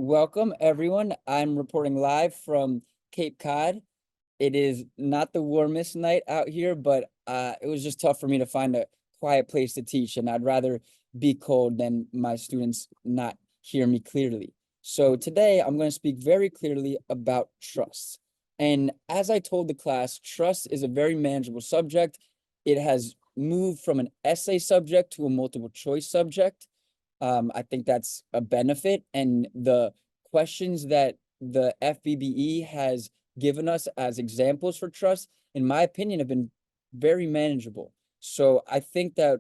welcome everyone. I'm reporting live from Cape Cod. It is not the warmest night out here, but it was just tough for me to find a quiet place to teach, and I'd rather be cold than my students not hear me clearly. So today I'm going to speak very clearly about trust. And as I told the class, trust is a very manageable subject. It has moved from an essay subject to a multiple choice subject. I think that's a benefit, and the questions that the FBBE has given us as examples for trust, in my opinion, have been very manageable. So I think that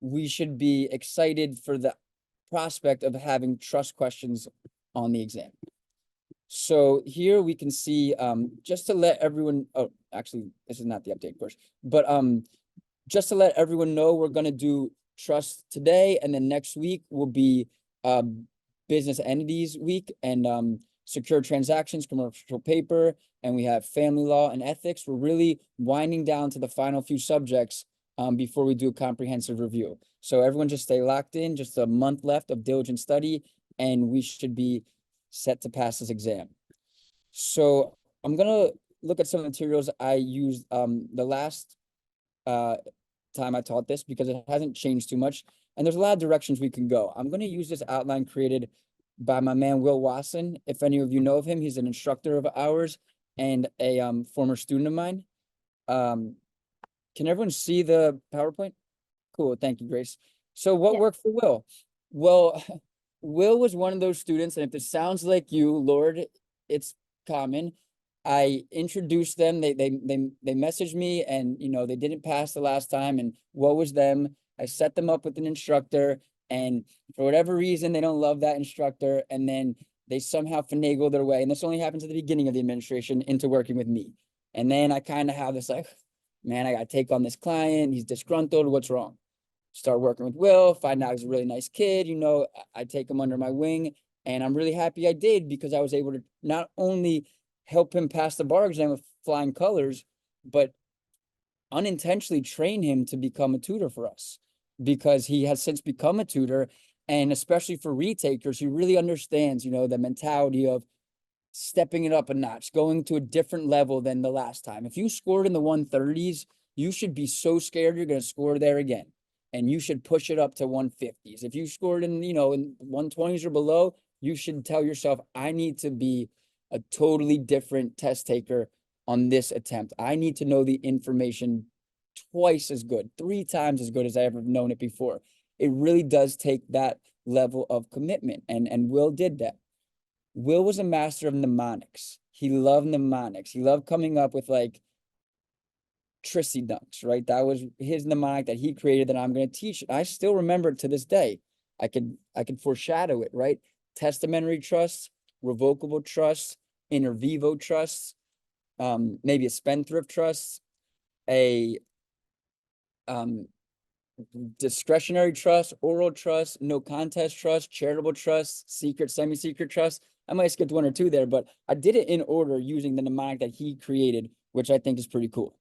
we should be excited for the prospect of having trust questions on the exam. So here we can see, just to let everyone, oh, actually, this is not the update course, but just to let everyone know, we're going to do trust today, and then next week will be business entities week, and secure transactions, commercial paper, and we have family law and ethics. We're really winding down to the final few subjects before we do a comprehensive review. So everyone just stay locked in, just a month left of diligent study, and we should be set to pass this exam. So I'm gonna look at some of the materials I used the last time I taught this, because it hasn't changed too much, and there's a lot of directions we can go. I'm going to use this outline created by my man Will Wasson. If any of you know of him, he's an instructor of ours and a former student of mine. Can everyone see the PowerPoint? Cool, thank you, Grace. So what worked for Will? Well, Will was one of those students, and if this sounds like you, Lord, it's common. I introduced them, they messaged me, and they didn't pass the last time, and woe was them. I set them up with an instructor, and for whatever reason they don't love that instructor, and then they somehow finagle their way, and this only happens at the beginning of the administration, into working with me. And then I kind of have this like, man, I gotta take on this client, he's disgruntled, what's wrong? Start working with Will, find out he's a really nice kid, I take him under my wing, and I'm really happy I did, because I was able to not only help him pass the bar exam with flying colors, but unintentionally train him to become a tutor for us, because he has since become a tutor. And especially for retakers, he really understands, the mentality of stepping it up a notch, going to a different level than the last time. If you scored in the 130s, you should be so scared you're going to score there again, and you should push it up to 150s. If you scored in, in 120s or below, you should tell yourself, I need to be a totally different test taker on this attempt. I need to know the information twice as good, 3 times as good as I ever known it before. It really does take that level of commitment, and Will did that. Will was a master of mnemonics. He loved mnemonics. He loved coming up with like Trissy dunks, right? That was his mnemonic that he created that I'm going to teach. I still remember it to this day. I could foreshadow it, right? Testamentary trust, revocable trust, inter vivo trust, maybe a spendthrift trust, a discretionary trust, oral trust, no contest trust, charitable trust, secret, semi-secret trust. I might have skipped 1 or 2 there, but I did it in order using the mnemonic that he created, which I think is pretty cool.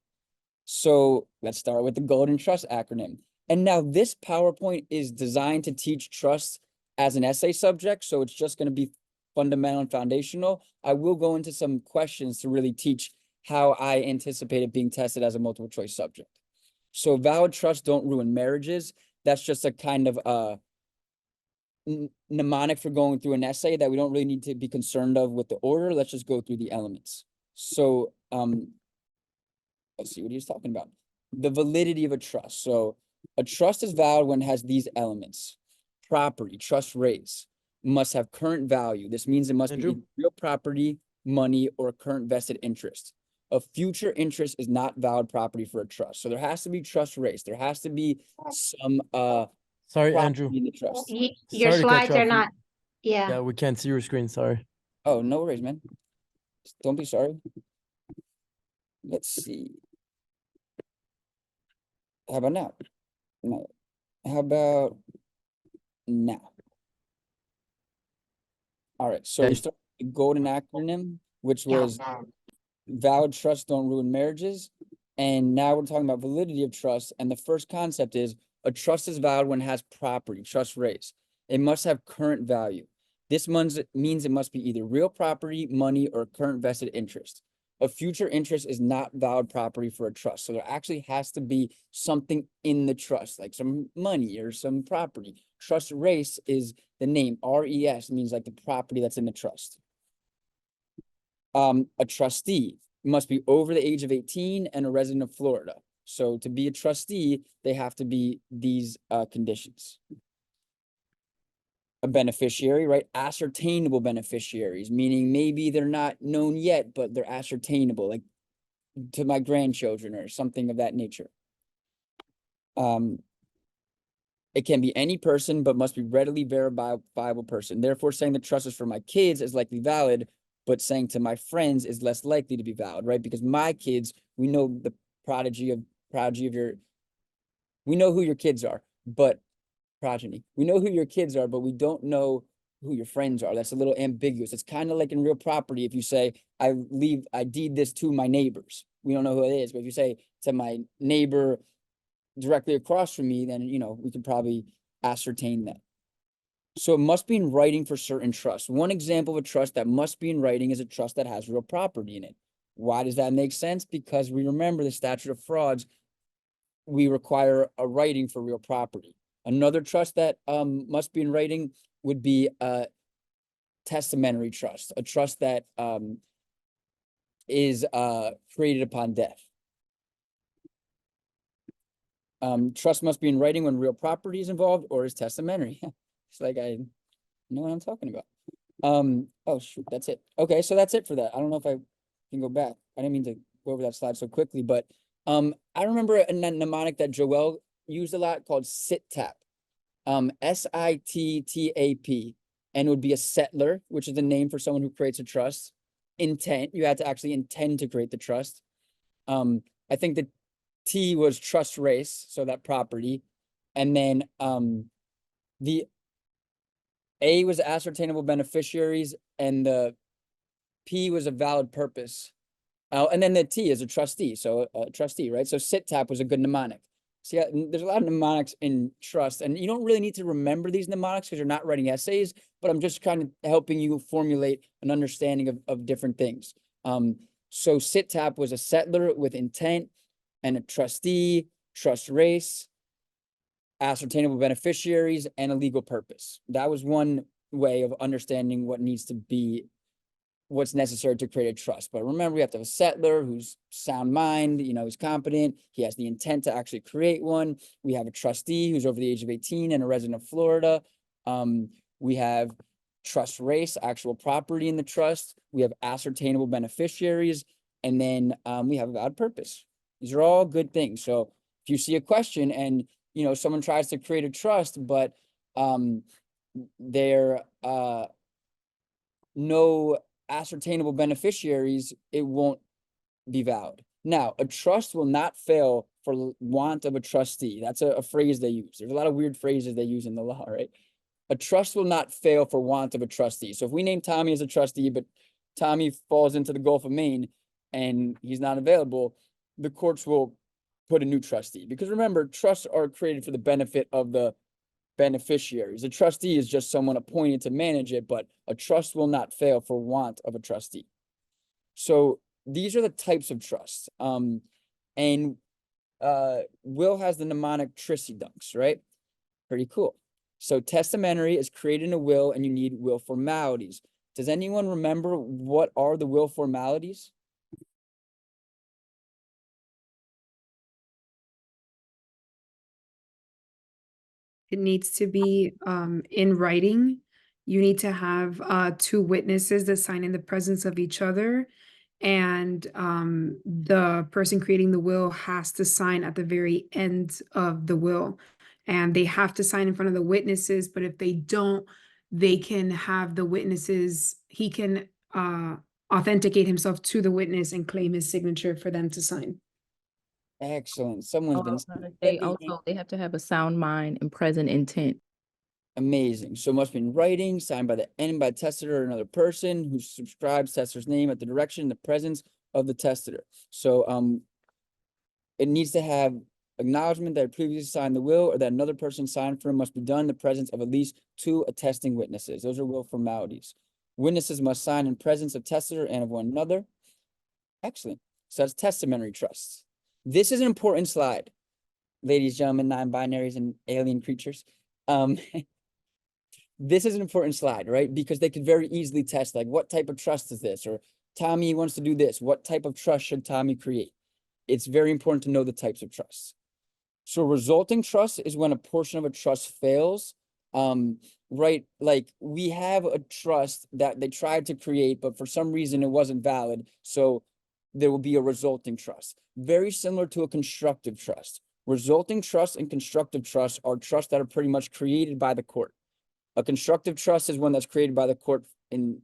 So let's start with the Golden Trust acronym. And now this PowerPoint is designed to teach trust as an essay subject, so it's just going to be fundamental and foundational. I will go into some questions to really teach how I anticipate it being tested as a multiple choice subject. So valid trusts don't ruin marriages. That's just a kind of mnemonic for going through an essay that we don't really need to be concerned of with the order. Let's just go through the elements. So let's see what he's talking about. The validity of a trust. So a trust is valid when it has these elements. Property, trust raise, must have current value. This means it must be real property, money, or current vested interest. A future interest is not valid property for a trust. So there has to be trust raised. There has to be some sorry, Andrew, in the trust. Your slides are not. Yeah, we can't see your screen. Sorry. Oh, no worries, man. Don't be sorry. Let's see. How about now? No. How about now? All right. So we start with the golden acronym, which was valid trusts don't ruin marriages. And now we're talking about validity of trust. And the first concept is a trust is valid when it has property, trust raised. It must have current value. This means it must be either real property, money, or current vested interest. A future interest is not valid property for a trust. So there actually has to be something in the trust, like some money or some property. Trust race is the name. RES means like the property that's in the trust. A trustee must be over the age of 18 and a resident of Florida. So to be a trustee, they have to be these conditions. A beneficiary, right? Ascertainable beneficiaries, meaning maybe they're not known yet, but they're ascertainable, like to my grandchildren or something of that nature. It can be any person, but must be readily verifiable person. Therefore, saying the trust is for my kids is likely valid, but saying to my friends is less likely to be valid, right? Because my kids, we know the progeny of your, we know who your kids are, but progeny. We know who your kids are, but we don't know who your friends are. That's a little ambiguous. It's kind of like in real property. If you say, I deed this to my neighbors, we don't know who it is. But if you say to my neighbor directly across from me, then, we can probably ascertain that. So it must be in writing for certain trusts. One example of a trust that must be in writing is a trust that has real property in it. Why does that make sense? Because we remember the statute of frauds, we require a writing for real property. Another trust that must be in writing would be a testamentary trust, a trust that is created upon death. Trust must be in writing when real property is involved or is testamentary. It's like I know what I'm talking about. Oh shoot, that's it. Okay, so that's it for that. I don't know if I can go back. I didn't mean to go over that slide so quickly, but I remember a mnemonic that Joel used a lot called SITTAP. SITTAP, and it would be a settler, which is the name for someone who creates a trust. Intent, you had to actually intend to create the trust. I think the T was trust race, so that property. And then the A was ascertainable beneficiaries, and the P was a valid purpose. And then the T is a trustee, so a trustee, right? So SITTAP was a good mnemonic. See, there's a lot of mnemonics in trust, and you don't really need to remember these mnemonics because you're not writing essays, but I'm just kind of helping you formulate an understanding of different things. So SITTAP was a settler with intent, and a trustee, trust race, ascertainable beneficiaries, and a legal purpose. That was one way of understanding what needs to be, what's necessary to create a trust. But remember, we have to have a settler who's sound mind, who's competent. He has the intent to actually create one. We have a trustee who's over the age of 18 and a resident of Florida. We have trust race, actual property in the trust. We have ascertainable beneficiaries. And then we have a valid purpose. These are all good things. So if you see a question and, someone tries to create a trust, but they're no ascertainable beneficiaries, it won't be valid. Now, a trust will not fail for want of a trustee. That's a phrase they use. There's a lot of weird phrases they use in the law, right? A trust will not fail for want of a trustee. So if we name Tommy as a trustee, but Tommy falls into the Gulf of Maine and he's not available, the courts will put a new trustee. Because remember, trusts are created for the benefit of the beneficiaries. A trustee is just someone appointed to manage it, but a trust will not fail for want of a trustee. So these are the types of trusts. And Will has the mnemonic Trissy-dunks, right? Pretty cool. So testamentary is created in a will, and you need will formalities. Does anyone remember what are the will formalities? It needs to be in writing. You need to have two witnesses that sign in the presence of each other. And the person creating the will has to sign at the very end of the will. And they have to sign in front of the witnesses. But if they don't, they can have the witnesses, he can authenticate himself to the witness and claim his signature for them to sign. Excellent. Someone's been They have to have a sound mind and present intent. amazing. So must be in writing, signed by the end by the testator or another person who subscribes testator's name at the direction and the presence of the testator. So it needs to have Acknowledgement that previously signed the will or that another person signed for him must be done in the presence of at least 2 attesting witnesses. Those are will formalities. Witnesses must sign in presence of testator and of one another. Excellent. So that's testamentary trusts. This is an important slide, ladies, gentlemen, non-binaries, and alien creatures. This is an important slide, right? Because they could very easily test, like, what type of trust is this? Or Tommy wants to do this. What type of trust should Tommy create? It's very important to know the types of trusts. So resulting trust is when a portion of a trust fails. Right? Like, we have a trust that they tried to create, but for some reason it wasn't valid. So there will be a resulting trust. Very similar to a constructive trust. Resulting trust and constructive trust are trusts that are pretty much created by the court. A constructive trust is one that's created by the court in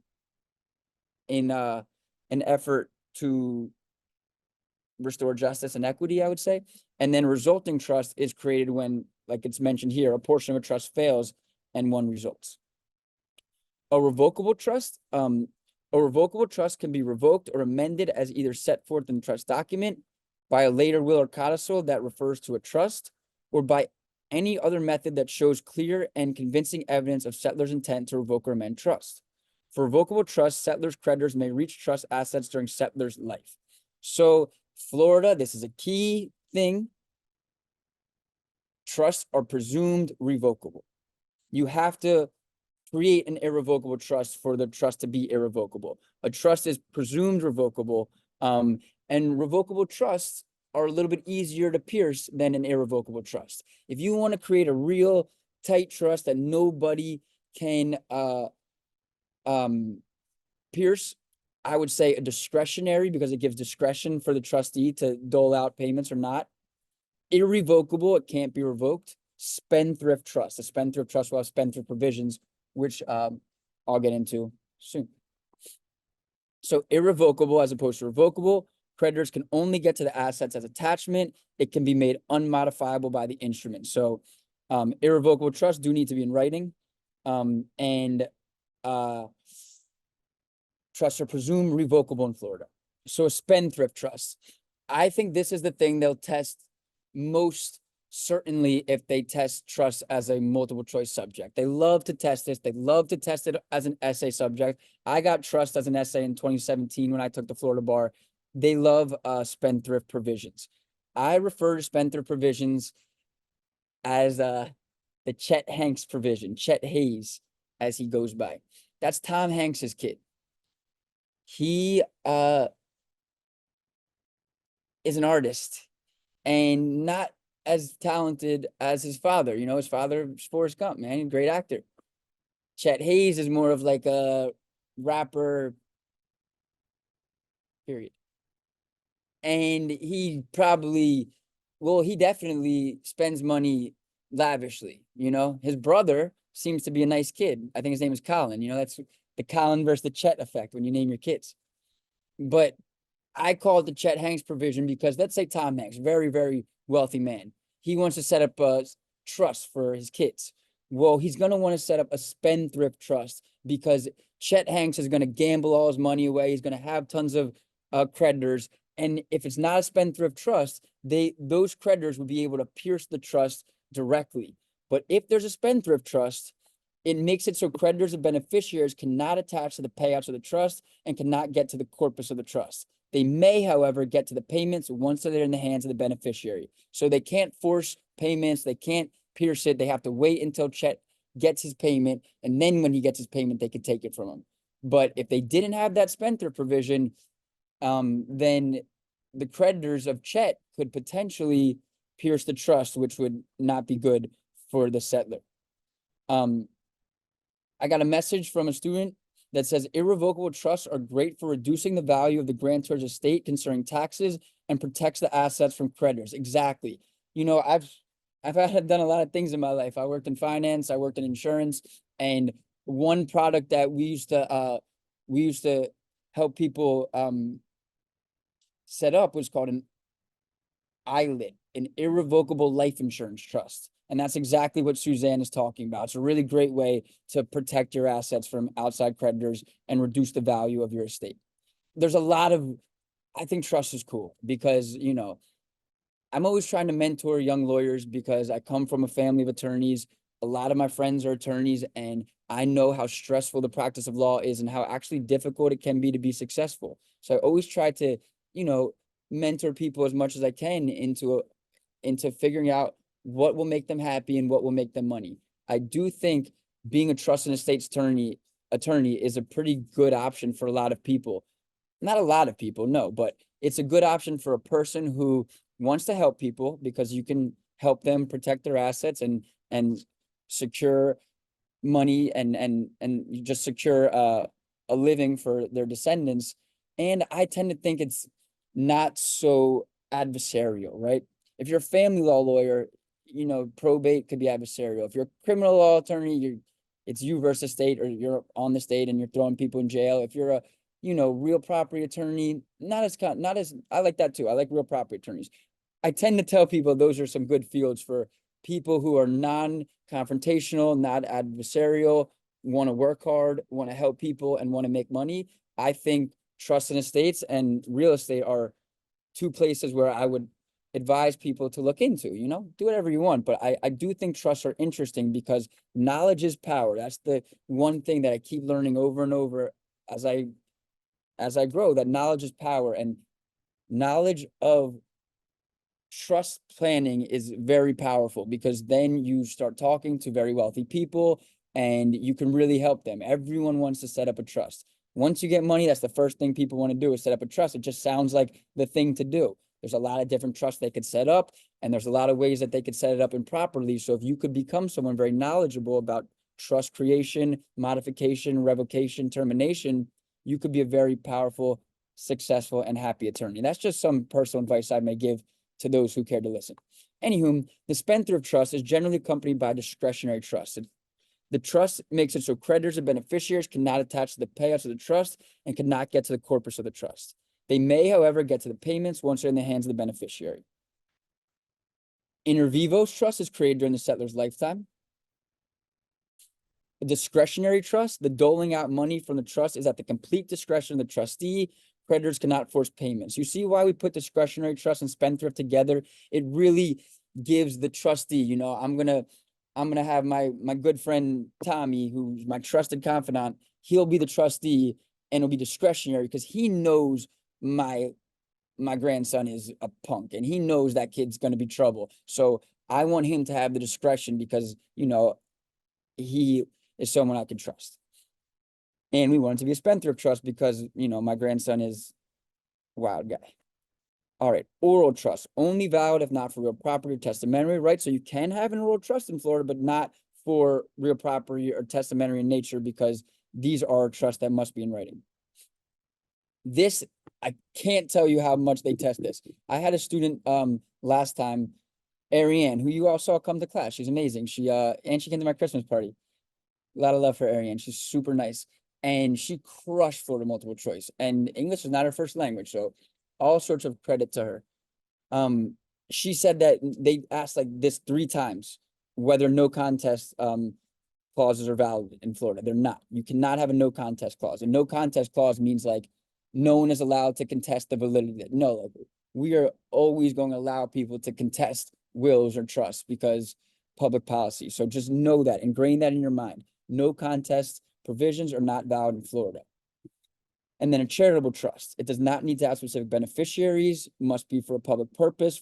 an effort to restore justice and equity, I would say. And then resulting trust is created when, like it's mentioned here, a portion of a trust fails and one results. A revocable trust can be revoked or amended as either set forth in the trust document, by a later will or codicil that refers to a trust, or by any other method that shows clear and convincing evidence of settlor's intent to revoke or amend trust. For revocable trust, settlor's creditors may reach trust assets during settlor's life. So Florida, this is a key thing. Trusts are presumed revocable. You have to create an irrevocable trust for the trust to be irrevocable. A trust is presumed revocable, and revocable trusts are a little bit easier to pierce than an irrevocable trust. If you want to create a real tight trust that nobody can pierce, I would say a discretionary, because it gives discretion for the trustee to dole out payments or not. Irrevocable, it can't be revoked. Spendthrift trust. A spendthrift trust will have spendthrift provisions, which I'll get into soon. So irrevocable as opposed to revocable. Creditors can only get to the assets as attachment. It can be made unmodifiable by the instrument. So irrevocable trusts do need to be in writing. Trusts are presumed revocable in Florida. So a spendthrift trust. I think this is the thing they'll test most certainly if they test trust as a multiple choice subject. They love to test this. They love to test it as an essay subject. I got trust as an essay in 2017 when I took the Florida Bar. They love spendthrift provisions. I refer to spendthrift provisions as the Chet Hanks provision, Chet Hayes, as he goes by. That's Tom Hanks's kid. He is an artist and not as talented as his father. You know, his father was Forrest Gump, man, great actor. Chet Hayes is more of like a rapper, period. And he probably, well, he definitely spends money lavishly, you know. His brother seems to be a nice kid. I think his name is Colin. You know, that's the Colin versus the Chet effect when you name your kids. But I call it the Chet Hanks provision because let's say Tom Hanks, very, very wealthy man. He wants to set up a trust for his kids. Well, he's going to want to set up a spendthrift trust because Chet Hanks is going to gamble all his money away. He's going to have tons of creditors. And if it's not a spendthrift trust, those creditors would be able to pierce the trust directly. But if there's a spendthrift trust, it makes it so creditors and beneficiaries cannot attach to the payouts of the trust and cannot get to the corpus of the trust. They may, however, get to the payments once they're in the hands of the beneficiary. So they can't force payments. They can't pierce it. They have to wait until Chet gets his payment. And then when he gets his payment, they can take it from him. But if they didn't have that spendthrift provision, then the creditors of Chet could potentially pierce the trust, which would not be good for the settler. I got a message from a student that says irrevocable trusts are great for reducing the value of the grantor's estate concerning taxes and protects the assets from creditors. Exactly. You know, I've done a lot of things in my life. I worked in finance, I worked in insurance, and one product that we used to help people set up was called an ILIT, an irrevocable life insurance trust. And that's exactly what Suzanne is talking about. It's a really great way to protect your assets from outside creditors and reduce the value of your estate. There's a lot of, I think trust is cool because, you know, I'm always trying to mentor young lawyers because I come from a family of attorneys. A lot of my friends are attorneys, and I know how stressful the practice of law is and how actually difficult it can be to be successful. So I always try to, mentor people as much as I can into figuring out what will make them happy and what will make them money. I do think being a trust and estates attorney is a pretty good option for a lot of people. Not a lot of people, no, but it's a good option for a person who wants to help people because you can help them protect their assets and secure money and you just secure a living for their descendants. And I tend to think it's not so adversarial, right? If you're a family law lawyer, probate could be adversarial. If you're a criminal law attorney, it's you versus state, or you're on the state and you're throwing people in jail. If you're a real property attorney, not as I like that too. I like real property attorneys. I tend to tell people those are some good fields for people who are non-confrontational, not adversarial, want to work hard, want to help people, and want to make money. I think trust and estates and real estate are two places where I would advise people to look into. Do whatever you want, but I do think trusts are interesting because knowledge is power. That's the one thing that I keep learning over and over as I grow, that knowledge is power, and knowledge of trust planning is very powerful because then you start talking to very wealthy people and you can really help them. Everyone wants to set up a trust. Once you get money, that's the first thing people want to do is set up a trust. It just sounds like the thing to do. There's a lot of different trusts they could set up, and there's a lot of ways that they could set it up improperly. So if you could become someone very knowledgeable about trust creation, modification, revocation, termination, you could be a very powerful, successful, and happy attorney. That's just some personal advice I may give to those who care to listen. Anywho, the spendthrift trust is generally accompanied by discretionary trust. The trust makes it so creditors and beneficiaries cannot attach to the payouts of the trust and cannot get to the corpus of the trust. They may, however, get to the payments once they're in the hands of the beneficiary. Inter vivos trust is created during the settler's lifetime. A discretionary trust, the doling out money from the trust is at the complete discretion of the trustee. Creditors cannot force payments. You see why we put discretionary trust and spendthrift together? It really gives the trustee, I'm gonna have my good friend Tommy, who's my trusted confidant. He'll be the trustee and it'll be discretionary because he knows my grandson is a punk and he knows that kid's going to be trouble. So I want him to have the discretion because, he is someone I can trust. And we want it to be a spendthrift trust because, my grandson is a wild guy. All right, oral trust, only valid if not for real property or testamentary, right? So you can have an oral trust in Florida, but not for real property or testamentary in nature because these are trusts that must be in writing. This, I can't tell you how much they test this. I had a student last time, Ariane, who you all saw come to class. She's amazing. She came to my Christmas party. A lot of love for Ariane. She's super nice. And she crushed Florida multiple choice. And English is not her first language. So all sorts of credit to her. She said that they asked like this 3 times whether no contest clauses are valid in Florida. They're not. You cannot have a no contest clause. A no contest clause means like no one is allowed to contest the validity. No, like we are always going to allow people to contest wills or trusts because public policy. So just know that, ingrain that in your mind. No contest provisions are not valid in Florida. And then a charitable trust. It does not need to have specific beneficiaries, must be for a public purpose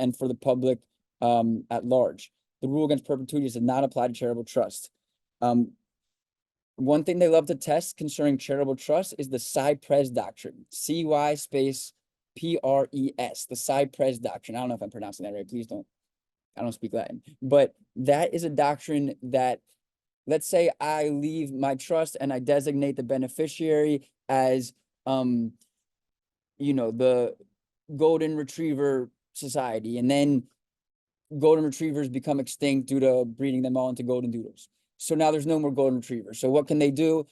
and for the public at large. The rule against perpetuity does not apply to charitable trust. One thing they love to test concerning charitable trust is the Cypres doctrine. CY space PRES, the Cypres doctrine. I don't know if I'm pronouncing that right. Please don't. I don't speak Latin. But that is a doctrine that, let's say I leave my trust and I designate the beneficiary as, the Golden Retriever Society. And then Golden Retrievers become extinct due to breeding them all into Golden Doodles. So now there's no more Golden Retrievers. So what can they do?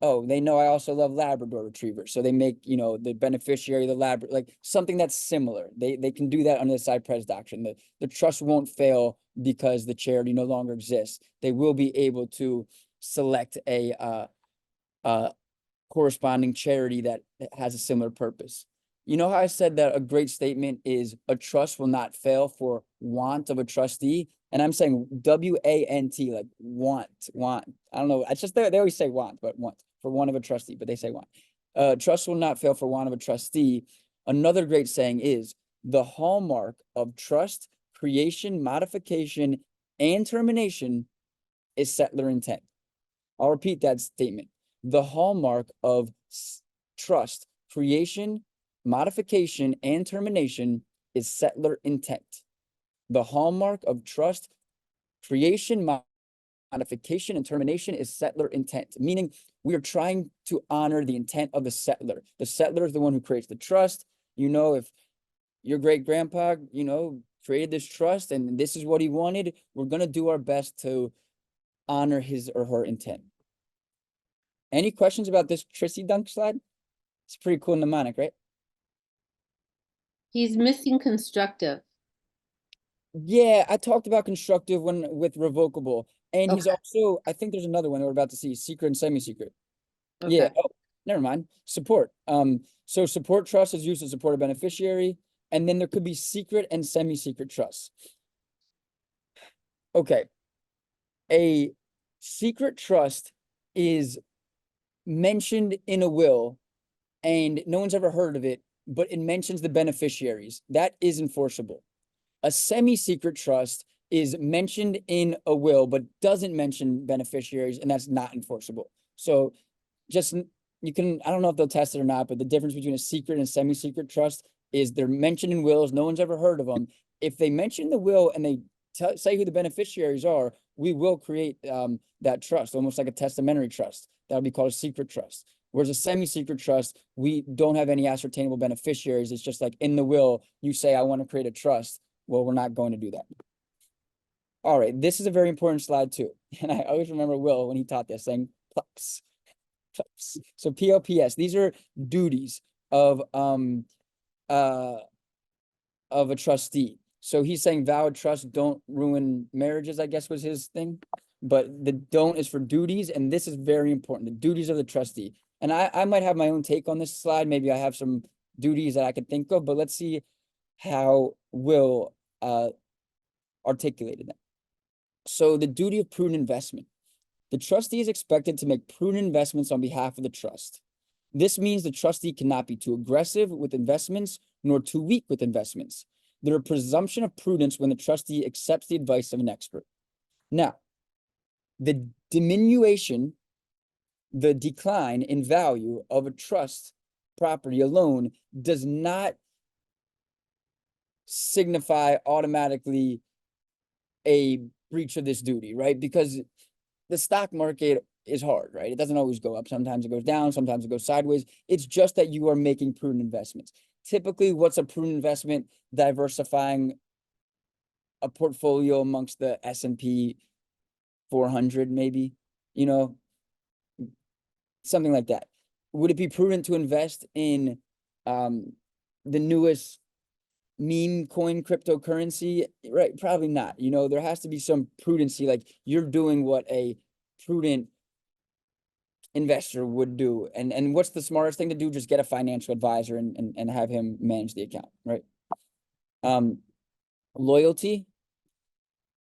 Oh, they know I also love Labrador Retrievers. So they make, the beneficiary, the Labrador, like something that's similar. They can do that under the Cypres doctrine. The trust won't fail because the charity no longer exists. They will be able to select a corresponding charity that has a similar purpose. you know how I said that a great statement is a trust will not fail for want of a trustee? And I'm saying W-A-N-T, like want. I don't know. It's just they always say want, but want for one of a trustee, but they say want. Trust will not fail for want of a trustee. Another great saying is the hallmark of trust, creation, modification, and termination is settler intent. I'll repeat that statement. The hallmark of trust, creation, modification, and termination is settler intent. The hallmark of trust, creation, modification, and termination is settler intent, meaning we are trying to honor the intent of the settler. The settler is the one who creates the trust. You know, if your great grandpa, you know, created this trust and this is what he wanted, we're going to do our best to honor his or her intent. Any questions about this Trissy dunk slide? It's pretty cool mnemonic, right? He's missing constructive. Yeah, I talked about constructive with revocable. And he's Okay. also, I think there's another one we're about to see, secret and semi-secret. Okay. Yeah. Oh, never mind. Support. So support trust is used to support a beneficiary, and then there could be secret and semi-secret trusts. Okay. A secret trust is mentioned in a will, and no one's ever heard of it, but it mentions the beneficiaries. That is enforceable. A semi-secret trust is mentioned in a will, but doesn't mention beneficiaries, and that's not enforceable. So just, you can, I don't know if they'll test it or not, but the difference between a secret and semi-secret trust is they're mentioned in wills. No one's ever heard of them. If they mention the will and they say who the beneficiaries are, we will create that trust, almost like a testamentary trust. That would be called a secret trust. Whereas a semi-secret trust, we don't have any ascertainable beneficiaries. It's just like in the will, you say, I want to create a trust. Well, we're not going to do that. All right, this is a very important slide too. And I always remember Will when he taught this saying PLPS. PLPS. So PLPS, these are duties of a trustee. So he's saying valid trust don't ruin marriages, I guess was his thing. But the don't is for duties, and this is very important, the duties of the trustee. And I might have my own take on this slide. Maybe I have some duties that I could think of, but let's see how Will articulated them. So the duty of prudent investment. The trustee is expected to make prudent investments on behalf of the trust. This means the trustee cannot be too aggressive with investments nor too weak with investments. There is a presumption of prudence when the trustee accepts the advice of an expert. Now, the diminution, the decline in value of a trust property alone does not signify automatically a breach of this duty, right? Because the stock market is hard, right? It doesn't always go up. Sometimes it goes down, sometimes it goes sideways. It's just that you are making prudent investments. Typically, what's a prudent investment? Diversifying a portfolio amongst the S&P 400, maybe, you know, something like that. Would it be prudent to invest in the newest meme coin cryptocurrency? Right, probably not. You know, there has to be some prudency, like you're doing what a prudent investor would do. And what's the smartest thing to do? Just get a financial advisor and have him manage the account, right? Loyalty.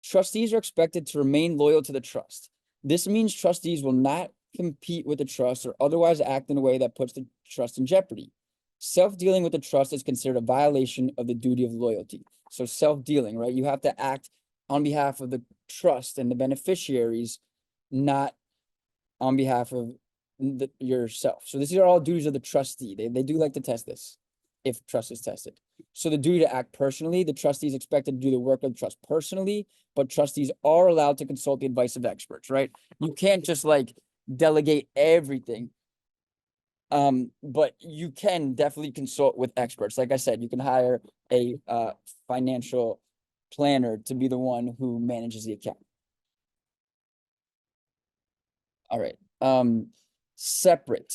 Trustees are expected to remain loyal to the trust. This means trustees will not compete with the trust or otherwise act in a way that puts the trust in jeopardy. Self-dealing with the trust is considered a violation of the duty of loyalty. So self-dealing, right? You have to act on behalf of the trust and the beneficiaries, not on behalf of yourself. So these are all duties of the trustee. They do like to test this if trust is tested. So the duty to act personally, the trustee is expected to do the work of the trust personally, but trustees are allowed to consult the advice of experts, right? You can't just like delegate everything. But you can definitely consult with experts. Like I said, you can hire a financial planner to be the one who manages the account. All right. To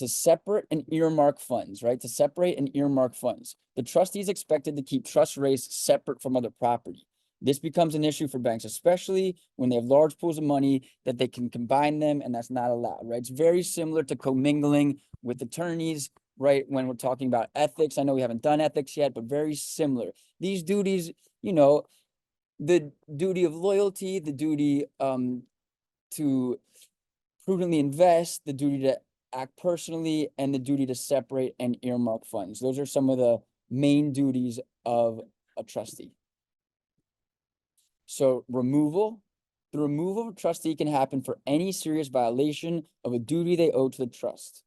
separate and earmark funds, right? To separate and earmark funds. The trustee is expected to keep trust rates separate from other property. This becomes an issue for banks, especially when they have large pools of money that they can combine them, and that's not allowed, right? It's very similar to commingling with attorneys. right? When we're talking about ethics, I know we haven't done ethics yet, but very similar. These duties, you know, the duty of loyalty, the duty to prudently invest, the duty to act personally, and the duty to separate and earmark funds. Those are some of the main duties of a trustee. So removal. The removal of a trustee can happen for any serious violation of a duty they owe to the trust.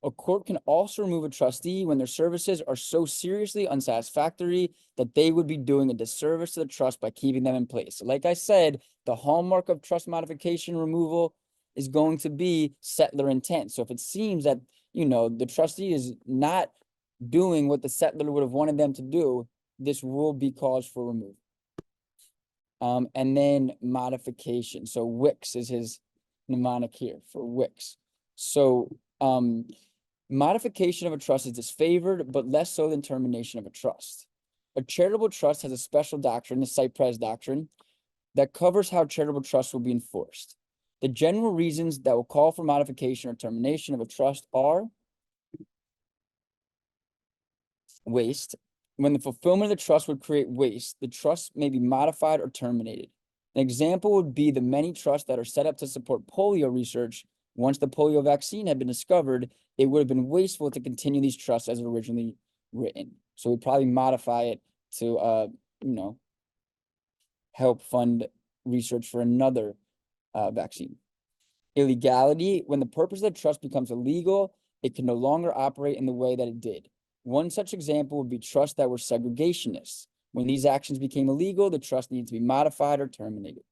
A court can also remove a trustee when their services are so seriously unsatisfactory that they would be doing a disservice to the trust by keeping them in place. Like I said, the hallmark of trust modification removal is going to be settler intent. So if it seems that, you know, the trustee is not doing what the settler would have wanted them to do, this will be cause for removal. And then modification. So Wicks is his mnemonic here for Wicks. So modification of a trust is disfavored, but less so than termination of a trust. A charitable trust has a special doctrine, the Cypress doctrine, that covers how charitable trusts will be enforced. The general reasons that will call for modification or termination of a trust are waste. When the fulfillment of the trust would create waste, the trust may be modified or terminated. An example would be the many trusts that are set up to support polio research. Once the polio vaccine had been discovered, it would have been wasteful to continue these trusts as originally written. So we'd probably modify it to, you know, help fund research for another vaccine. Illegality, when the purpose of the trust becomes illegal, it can no longer operate in the way that it did. One such example would be trusts that were segregationists. When these actions became illegal, the trust needed to be modified or terminated.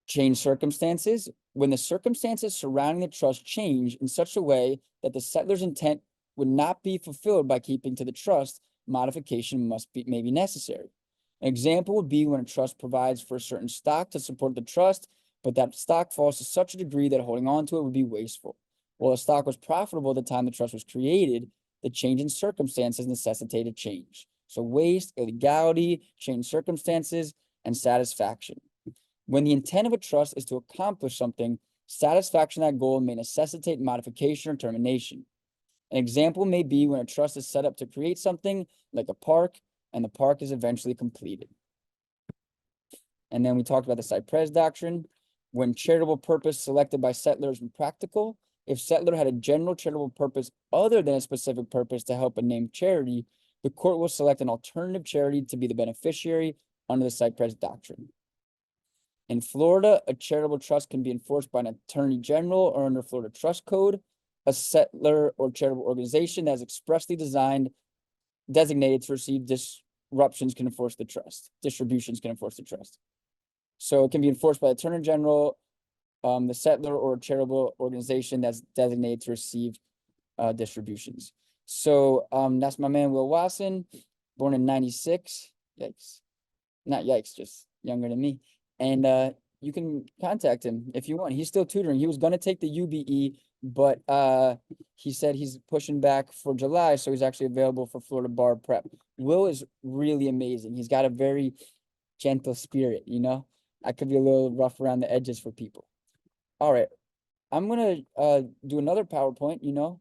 Change circumstances, when the circumstances surrounding the trust change in such a way that the settler's intent would not be fulfilled by keeping to the trust, modification may be necessary. An example would be when a trust provides for a certain stock to support the trust, but that stock falls to such a degree that holding on to it would be wasteful. While the stock was profitable at the time the trust was created, the change in circumstances necessitated change. So waste, illegality, change circumstances, and satisfaction. When the intent of a trust is to accomplish something, satisfaction of that goal may necessitate modification or termination. An example may be when a trust is set up to create something like a park, and the park is eventually completed. And then we talked about the Cypress doctrine. When charitable purpose selected by settlers was practical, if settler had a general charitable purpose other than a specific purpose to help a named charity, the court will select an alternative charity to be the beneficiary under the Cypress doctrine. In Florida, a charitable trust can be enforced by an attorney general or under Florida Trust Code. A settler or charitable organization that is expressly designated to receive distributions can enforce the trust. So it can be enforced by the attorney general, the settler or charitable organization that's designated to receive distributions. So that's my man Will Watson, born in '96. Yikes. Not yikes, just younger than me. And you can contact him if you want. He's still tutoring. He was going to take the UBE, but he said he's pushing back for July, so he's actually available for Florida Bar Prep. Will is really amazing. He's got a very gentle spirit, you know? I could be a little rough around the edges for people. All right. I'm going to do another PowerPoint, you know?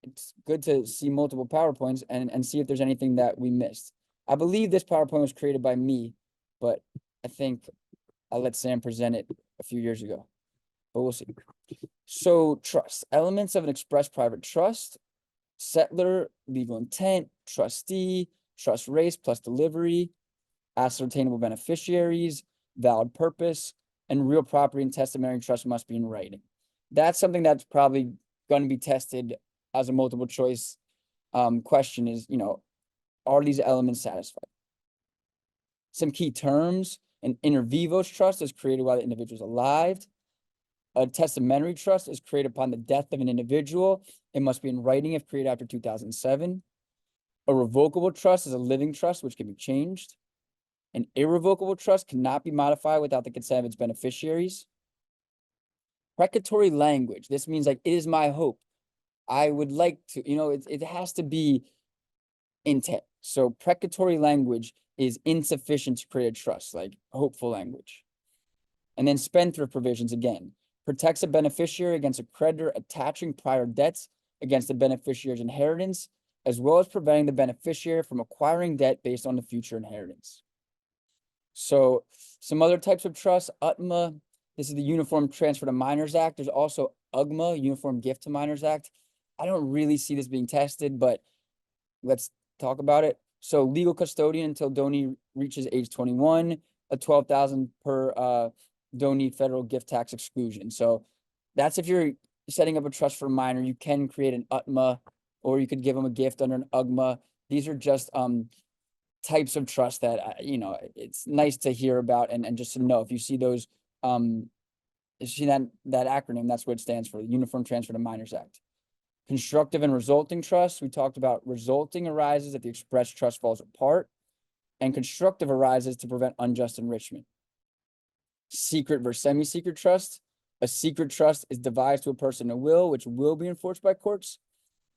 It's good to see multiple PowerPoints and see if there's anything that we missed. I believe this PowerPoint was created by me, but I think I let Sam present it a few years ago, but we'll see. So trust, elements of an express private trust, settler, legal intent, trustee, trust race plus delivery, ascertainable beneficiaries, valid purpose, and real property and testamentary trust must be in writing. That's something that's probably going to be tested as a multiple choice question is, you know, are these elements satisfied? Some key terms: an inter vivos trust is created while the individual is alive. A testamentary trust is created upon the death of an individual. It must be in writing if created after 2007. A revocable trust is a living trust which can be changed. An irrevocable trust cannot be modified without the consent of its beneficiaries. Precatory language. This means like, it is my hope. I would like to, you know, it has to be intent. So precatory language is insufficient to create a trust, like hopeful language. And then spendthrift provisions again. protects a beneficiary against a creditor attaching prior debts against the beneficiary's inheritance, as well as preventing the beneficiary from acquiring debt based on the future inheritance. So some other types of trust, UTMA, this is the Uniform Transfer to Minors Act. There's also UGMA, Uniform Gift to Minors Act. I don't really see this being tested, but let's talk about it. So legal custodian until donee reaches age 21, a $12,000 per donee federal gift tax exclusion. So that's if you're setting up a trust for a minor, you can create an UTMA, or you could give them a gift under an UGMA. These are just types of trust that, it's nice to hear about and just to know if you see those, you see that acronym, that's what it stands for, the Uniform Transfer to Minors Act. Constructive and resulting trust, we talked about resulting arises if the express trust falls apart, and constructive arises to prevent unjust enrichment. Secret versus semi-secret trust, a secret trust is devised to a person in a will, which will be enforced by courts,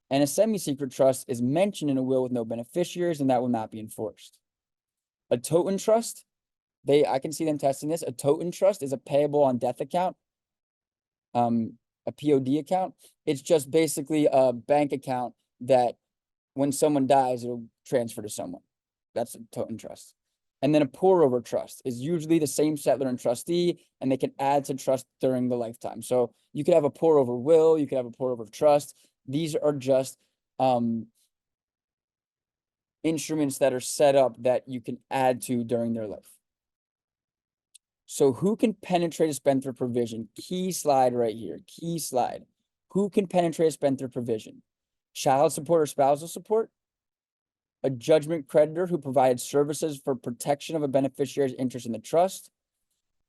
and a semi-secret trust is mentioned in a will with no beneficiaries, and that will not be enforced. A totem trust, I can see them testing this. A totem trust is a payable on death account, a POD account. It's just basically a bank account that when someone dies, it'll transfer to someone. That's a totem trust. And then a pour-over trust is usually the same settlor and trustee, and they can add to trust during the lifetime. So you could have a pour-over will, you could have a pour-over trust. These are just instruments that are set up that you can add to during their life. So who can penetrate a spendthrift provision? Key slide right here, key slide. Who can penetrate a spendthrift provision? Child support or spousal support? A judgment creditor who provided services for protection of a beneficiary's interest in the trust?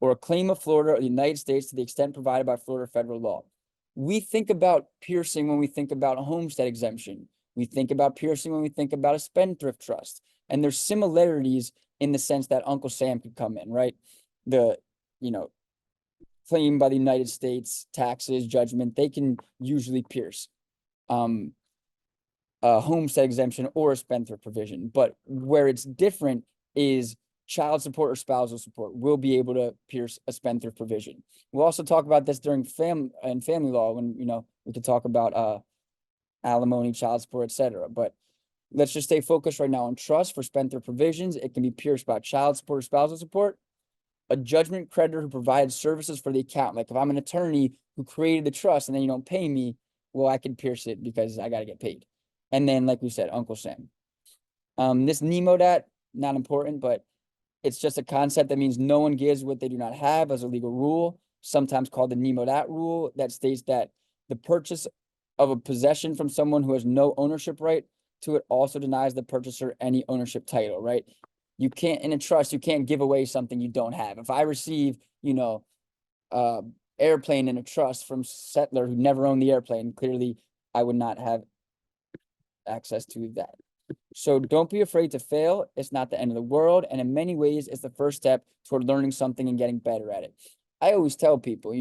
Or a claim of Florida or the United States to the extent provided by Florida federal law? We think about piercing when we think about a homestead exemption. We think about piercing when we think about a spendthrift trust. And there's similarities in the sense that Uncle Sam could come in, right? The, claim by the United States, taxes, judgment, they can usually pierce a homestead exemption or a spendthrift provision. But where it's different is child support or spousal support will be able to pierce a spendthrift provision. We'll also talk about this during family law when, we could talk about alimony, child support, etc. But let's just stay focused right now on trust for spendthrift provisions. It can be pierced by child support or spousal support. A judgment creditor who provides services for the account. Like if I'm an attorney who created the trust and then you don't pay me, well, I can pierce it because I got to get paid. And then, like we said, Uncle Sam. This NEMO, not important, but it's just a concept that means no one gives what they do not have as a legal rule, sometimes called the NEMO rule, that states that the purchase of a possession from someone who has no ownership right to it also denies the purchaser any ownership title, right? You can't, in a trust, you can't give away something you don't have. If I receive, airplane in a trust from settler who never owned the airplane, clearly I would not have access to that. So don't be afraid to fail. It's not the end of the world. And in many ways, it's the first step toward learning something and getting better at it. I always tell people,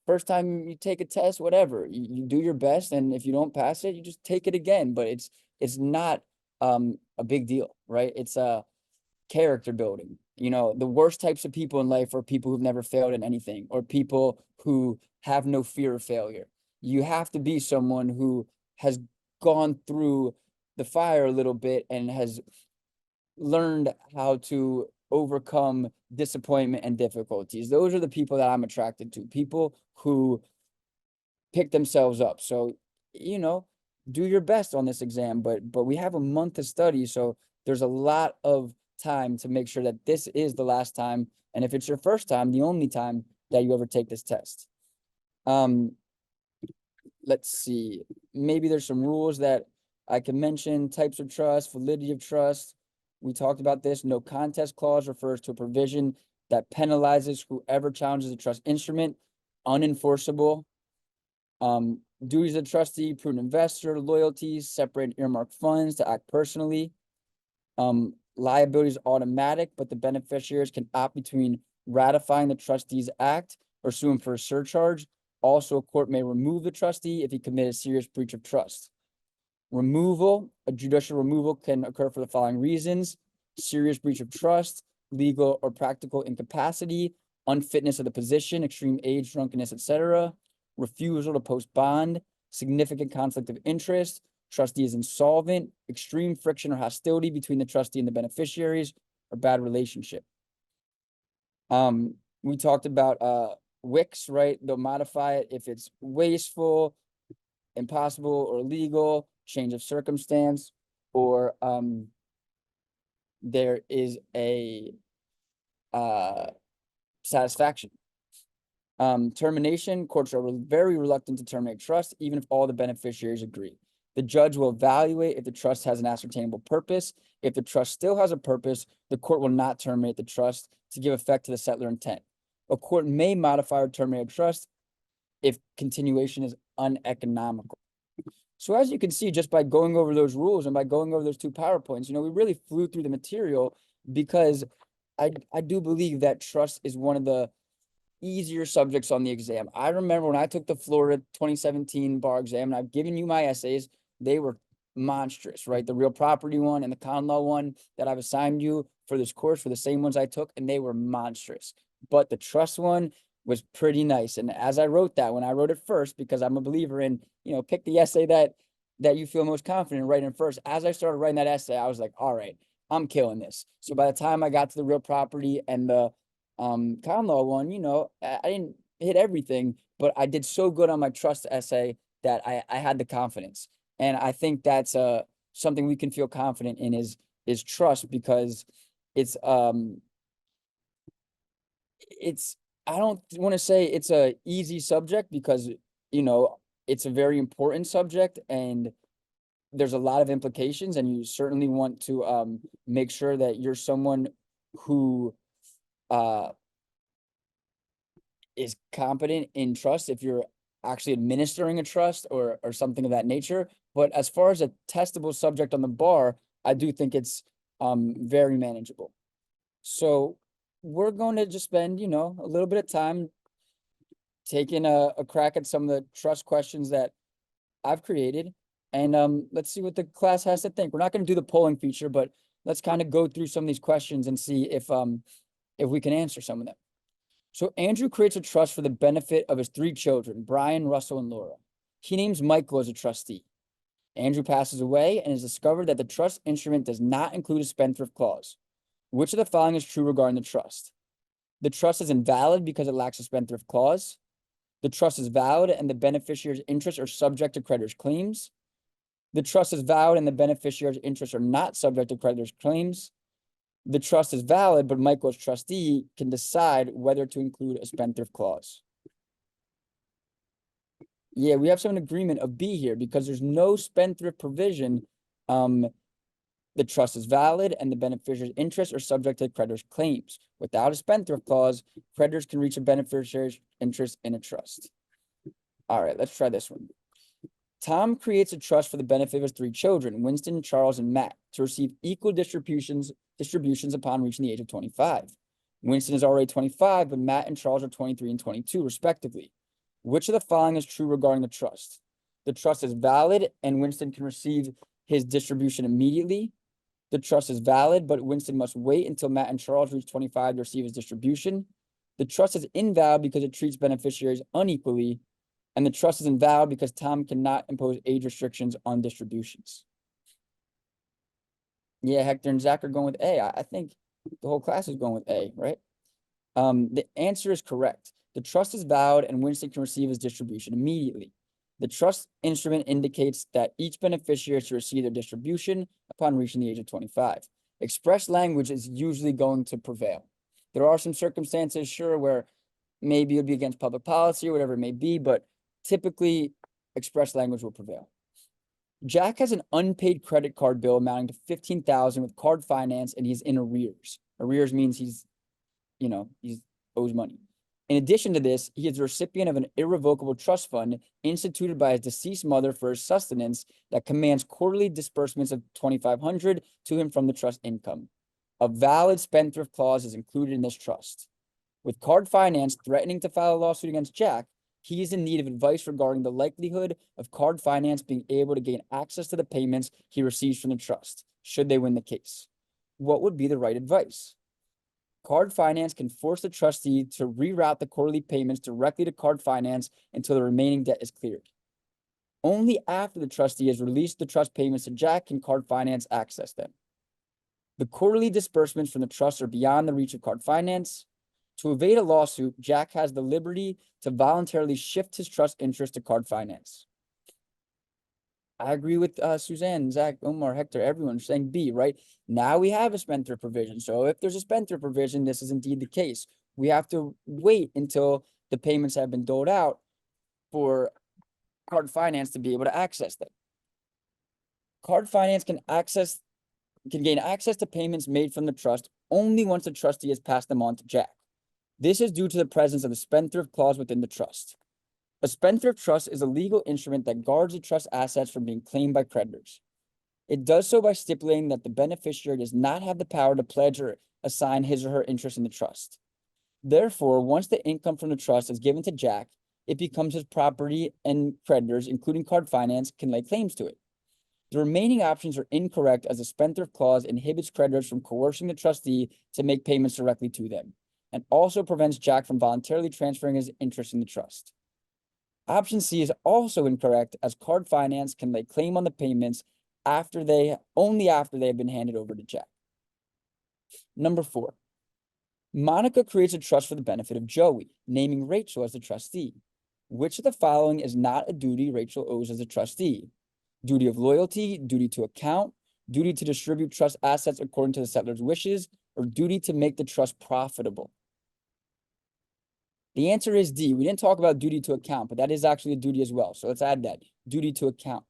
first time you take a test, whatever, you do your best. And if you don't pass it, you just take it again. But it's not a big deal, right? It's character building. The worst types of people in life are people who've never failed in anything, or people who have no fear of failure. You have to be someone who has gone through the fire a little bit and has learned how to overcome disappointment and difficulties. Those are the people that I'm attracted to, people who pick themselves up. So, do your best on this exam, but we have a month to study. So there's a lot of time to make sure that this is the last time. And if it's your first time, the only time that you ever take this test. Let's see, maybe there's some rules that I can mention. Types of trust, validity of trust. We talked about this. No contest clause refers to a provision that penalizes whoever challenges the trust instrument. Unenforceable. Duties of the trustee, prudent investor, loyalties, separate earmarked funds to act personally. Liability is automatic, but the beneficiaries can opt between ratifying the trustee's act or suing for a surcharge. Also, a court may remove the trustee if he committed a serious breach of trust. Removal, a judicial removal can occur for the following reasons: serious breach of trust, legal or practical incapacity, unfitness of the position, extreme age, drunkenness, etc., refusal to post bond, significant conflict of interest, trustee is insolvent, extreme friction or hostility between the trustee and the beneficiaries, or bad relationship. We talked about WICs, right? They'll modify it if it's wasteful, impossible, or illegal, change of circumstance, or there is a satisfaction. Termination, courts are very reluctant to terminate trust, even if all the beneficiaries agree. The judge will evaluate if the trust has an ascertainable purpose. If the trust still has a purpose, the court will not terminate the trust to give effect to the settler intent. A court may modify or terminate a trust if continuation is uneconomical. So as you can see, just by going over those rules and by going over those 2 PowerPoints, we really flew through the material, because I do believe that trust is one of the easier subjects on the exam. I remember when I took the Florida 2017 bar exam, and I've given you my essays, they were monstrous, right? The real property one and the common law one that I've assigned you for this course were the same ones I took, and they were monstrous. But the trust one was pretty nice. And as I wrote that, when I wrote it first, because I'm a believer in, pick the essay that you feel most confident in writing first. As I started writing that essay, I was like, all right, I'm killing this. So by the time I got to the real property and the common law one, I didn't hit everything, but I did so good on my trust essay that I had the confidence. And I think that's something we can feel confident in is trust, because it's I don't want to say it's a easy subject, because it's a very important subject and there's a lot of implications, and you certainly want to make sure that you're someone who is competent in trust if you're actually administering a trust or something of that nature. But as far as a testable subject on the bar, I do think it's very manageable. So we're going to just spend, a little bit of time taking a crack at some of the trust questions that I've created. And let's see what the class has to think. We're not going to do the polling feature, but let's kind of go through some of these questions and see if we can answer some of them. So Andrew creates a trust for the benefit of his 3 children, Brian, Russell, and Laura. He names Michael as a trustee. Andrew passes away and is discovered that the trust instrument does not include a spendthrift clause. Which of the following is true regarding the trust? The trust is invalid because it lacks a spendthrift clause. The trust is valid and the beneficiary's interests are subject to creditor's claims. The trust is valid and the beneficiary's interests are not subject to creditor's claims. The trust is valid, but Michael as trustee can decide whether to include a spendthrift clause. Yeah, we have some agreement of B here because there's no spendthrift provision. The trust is valid and the beneficiary's interests are subject to creditor's claims. Without a spendthrift clause, creditors can reach a beneficiary's interest in a trust. All right, let's try this one. Tom creates a trust for the benefit of his 3 children, Winston, Charles, and Matt, to receive equal distributions upon reaching the age of 25. Winston is already 25, but Matt and Charles are 23 and 22, respectively. Which of the following is true regarding the trust? The trust is valid and Winston can receive his distribution immediately. The trust is valid, but Winston must wait until Matt and Charles reach 25 to receive his distribution. The trust is invalid because it treats beneficiaries unequally. And the trust is invalid because Tom cannot impose age restrictions on distributions. Yeah, Hector and Zach are going with A. I think the whole class is going with A, right? The answer is correct. The trust is valid and Winston can receive his distribution immediately. The trust instrument indicates that each beneficiary should receive their distribution upon reaching the age of 25. Express language is usually going to prevail. There are some circumstances, sure, where maybe it would be against public policy or whatever it may be, but typically express language will prevail. Jack has an unpaid credit card bill amounting to $15,000 with card finance and he's in arrears. Arrears means he's owes money. In addition to this, he is the recipient of an irrevocable trust fund instituted by his deceased mother for his sustenance that commands quarterly disbursements of $2,500 to him from the trust income. A valid spendthrift clause is included in this trust. With card finance threatening to file a lawsuit against Jack, he is in need of advice regarding the likelihood of card finance being able to gain access to the payments he receives from the trust, should they win the case. What would be the right advice? Card finance can force the trustee to reroute the quarterly payments directly to card finance until the remaining debt is cleared. Only after the trustee has released the trust payments to Jack can card finance access them. The quarterly disbursements from the trust are beyond the reach of card finance. To evade a lawsuit, Jack has the liberty to voluntarily shift his trust interest to card finance. I agree with Suzanne, Zach, Omar, Hector, everyone saying B, right? Now we have a spendthrift provision. So if there's a spendthrift provision, this is indeed the case. We have to wait until the payments have been doled out for card finance to be able to access them. Card finance can gain access to payments made from the trust only once the trustee has passed them on to Jack. This is due to the presence of the spendthrift clause within the trust. A spendthrift trust is a legal instrument that guards the trust assets from being claimed by creditors. It does so by stipulating that the beneficiary does not have the power to pledge or assign his or her interest in the trust. Therefore, once the income from the trust is given to Jack, it becomes his property and creditors, including card finance, can lay claims to it. The remaining options are incorrect as the spendthrift clause inhibits creditors from coercing the trustee to make payments directly to them, and also prevents Jack from voluntarily transferring his interest in the trust. Option C is also incorrect as card finance can lay claim on the payments only after they have been handed over to Jack. Number 4, Monica creates a trust for the benefit of Joey, naming Rachel as the trustee. Which of the following is not a duty Rachel owes as a trustee? Duty of loyalty, duty to account, duty to distribute trust assets according to the settler's wishes, or duty to make the trust profitable? The answer is D. We didn't talk about duty to account, but that is actually a duty as well. So let's add that. Duty to account.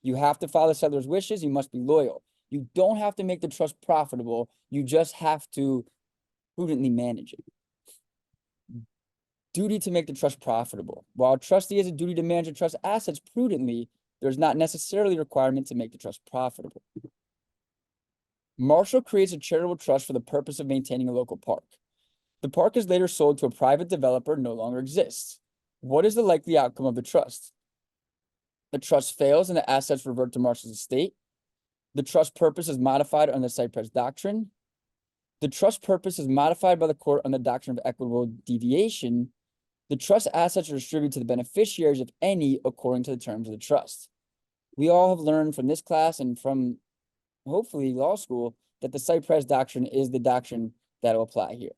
You have to follow the settler's wishes. You must be loyal. You don't have to make the trust profitable. You just have to prudently manage it. Duty to make the trust profitable. While a trustee has a duty to manage the trust assets prudently, there's not necessarily a requirement to make the trust profitable. Marshall creates a charitable trust for the purpose of maintaining a local park. The park is later sold to a private developer and no longer exists. What is the likely outcome of the trust? The trust fails and the assets revert to Marshall's estate. The trust purpose is modified under the Cypress Doctrine. The trust purpose is modified by the court on the doctrine of equitable deviation. The trust assets are distributed to the beneficiaries, if any, according to the terms of the trust. We all have learned from this class and from, hopefully, law school, that the Cypress Doctrine is the doctrine that will apply here.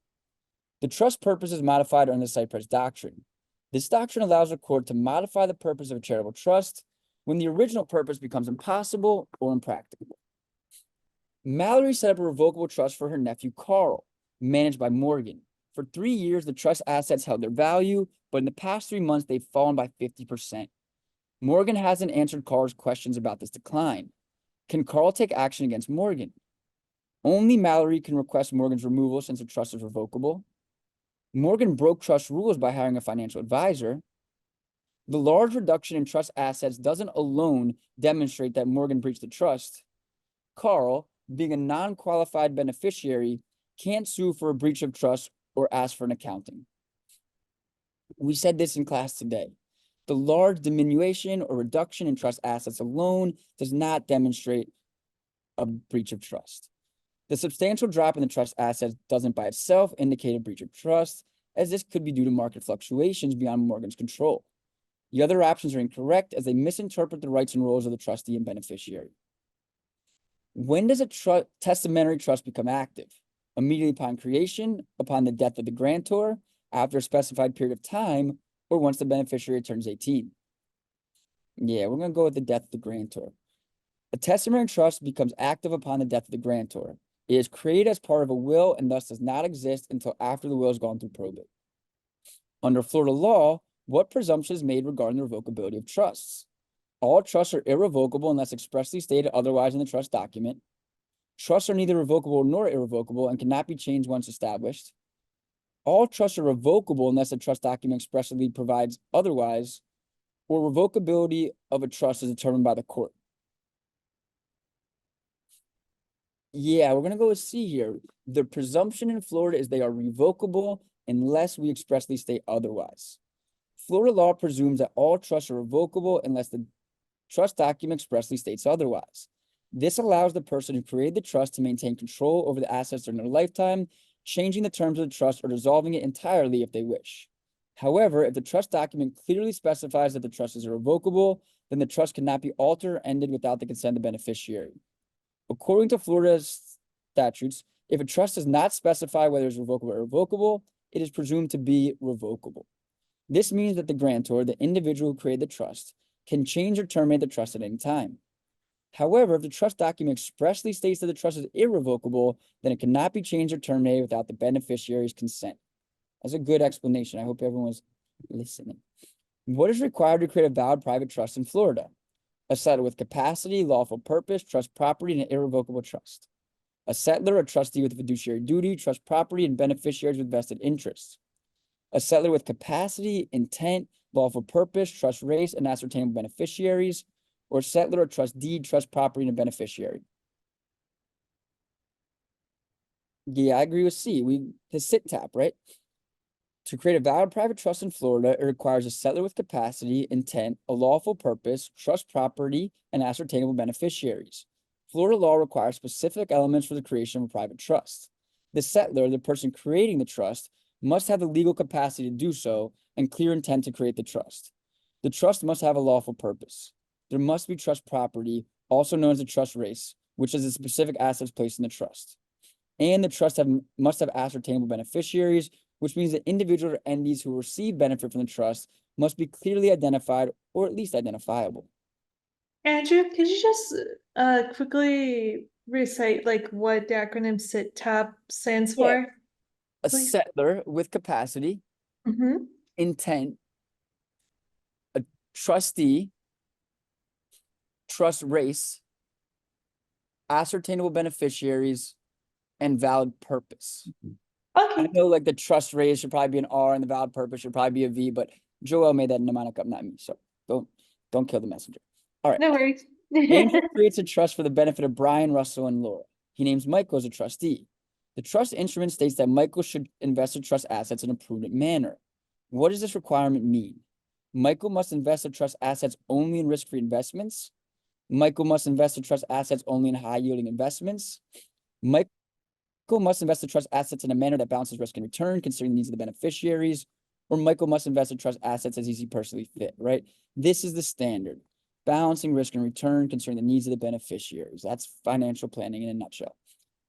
The trust purpose is modified under the Cypress Doctrine. This doctrine allows a court to modify the purpose of a charitable trust when the original purpose becomes impossible or impracticable. Mallory set up a revocable trust for her nephew, Carl, managed by Morgan. For 3 years, the trust assets held their value, but in the past 3 months, they've fallen by 50%. Morgan hasn't answered Carl's questions about this decline. Can Carl take action against Morgan? Only Mallory can request Morgan's removal since the trust is revocable. Morgan broke trust rules by hiring a financial advisor. The large reduction in trust assets doesn't alone demonstrate that Morgan breached the trust. Carl, being a non-qualified beneficiary, can't sue for a breach of trust or ask for an accounting. We said this in class today. The large diminution or reduction in trust assets alone does not demonstrate a breach of trust. The substantial drop in the trust assets doesn't by itself indicate a breach of trust, as this could be due to market fluctuations beyond Morgan's control. The other options are incorrect as they misinterpret the rights and roles of the trustee and beneficiary. When does a testamentary trust become active? Immediately upon creation, upon the death of the grantor, after a specified period of time, or once the beneficiary turns 18? Yeah, we're going to go with the death of the grantor. A testamentary trust becomes active upon the death of the grantor. It is created as part of a will and thus does not exist until after the will has gone through probate. Under Florida law, what presumption is made regarding the revocability of trusts? All trusts are irrevocable unless expressly stated otherwise in the trust document. Trusts are neither revocable nor irrevocable and cannot be changed once established. All trusts are revocable unless the trust document expressly provides otherwise, or revocability of a trust is determined by the court. Yeah, we're going to go with C here. The presumption in Florida is they are revocable unless we expressly state otherwise. Florida law presumes that all trusts are revocable unless the trust document expressly states otherwise. This allows the person who created the trust to maintain control over the assets during their lifetime, changing the terms of the trust or dissolving it entirely if they wish. However, if the trust document clearly specifies that the trust is irrevocable, then the trust cannot be altered or ended without the consent of the beneficiary. According to Florida's statutes, if a trust does not specify whether it's revocable or irrevocable, it is presumed to be revocable. This means that the grantor, the individual who created the trust, can change or terminate the trust at any time. However, if the trust document expressly states that the trust is irrevocable, then it cannot be changed or terminated without the beneficiary's consent. That's a good explanation. I hope everyone was listening. What is required to create a valid private trust in Florida? A settlor with capacity, lawful purpose, trust property, and an irrevocable trust. A settlor, a trustee with fiduciary duty, trust property, and beneficiaries with vested interests. A settlor with capacity, intent, lawful purpose, trust race, and ascertainable beneficiaries, or settlor, a trust deed, trust property, and a beneficiary. Yeah, I agree with C. The sit tap, right? To create a valid private trust in Florida, it requires a settlor with capacity, intent, a lawful purpose, trust property, and ascertainable beneficiaries. Florida law requires specific elements for the creation of a private trust. The settlor, the person creating the trust, must have the legal capacity to do so and clear intent to create the trust. The trust must have a lawful purpose. There must be trust property, also known as the trust race, which is the specific assets placed in the trust. And the trust must have ascertainable beneficiaries, which means that individuals or entities who receive benefit from the trust must be clearly identified or at least identifiable. Andrew, could you just quickly recite like what the acronym SIT-TAP stands for? A Please. settlor with capacity, intent, a trustee, trust race, ascertainable beneficiaries, and valid purpose. Okay. I know like the trust race should probably be an R and the valid purpose should probably be a V, but Joel made that mnemonic up, not me. So don't kill the messenger. All right. No worries. Andrew creates a trust for the benefit of Brian, Russell, and Laura. He names Michael as a trustee. The trust instrument states that Michael should invest the trust assets in a prudent manner. What does this requirement mean? Michael must invest the trust assets only in risk-free investments. Michael must invest the trust assets only in high-yielding investments. Michael must invest the trust assets in a manner that balances risk and return, considering the needs of the beneficiaries, or Michael must invest the trust assets as he sees personally fit, right? This is the standard. Balancing risk and return, considering the needs of the beneficiaries. That's financial planning in a nutshell.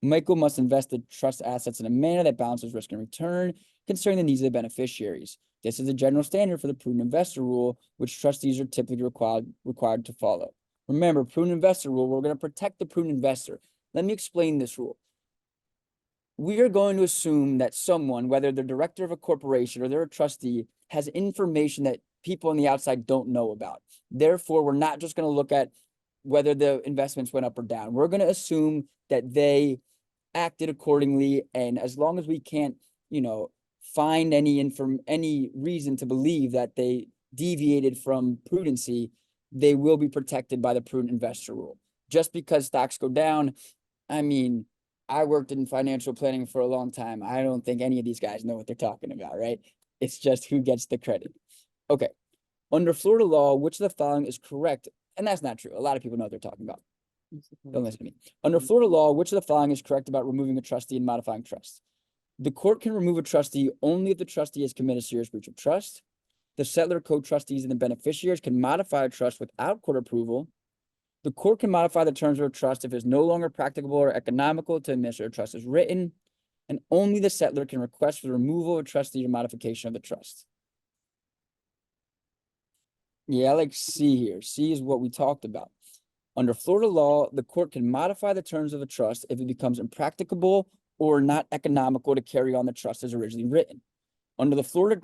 Michael must invest the trust assets in a manner that balances risk and return, considering the needs of the beneficiaries. This is the general standard for the prudent investor rule, which trustees are typically required to follow. Remember, prudent investor rule, we're going to protect the prudent investor. Let me explain this rule. We are going to assume that someone, whether they're director of a corporation or they're a trustee, has information that people on the outside don't know about. Therefore, we're not just going to look at whether the investments went up or down. We're going to assume that they acted accordingly. And as long as we can't, find any reason to believe that they deviated from prudency, they will be protected by the prudent investor rule. Just because stocks go down, I mean, I worked in financial planning for a long time. I don't think any of these guys know what they're talking about, right? It's just who gets the credit. Okay. Under Florida law, which of the following is correct? And that's not true. A lot of people know what they're talking about. Don't listen to me. Under Florida law, which of the following is correct about removing a trustee and modifying trust? The court can remove a trustee only if the trustee has committed a serious breach of trust. The settlor, co-trustees, and the beneficiaries can modify a trust without court approval. The court can modify the terms of a trust if it's no longer practicable or economical to administer a trust as written, and only the settlor can request for the removal of a trustee or modification of the trust. Yeah, I like C here. C is what we talked about. Under Florida law, the court can modify the terms of a trust if it becomes impracticable or not economical to carry on the trust as originally written. Under the Florida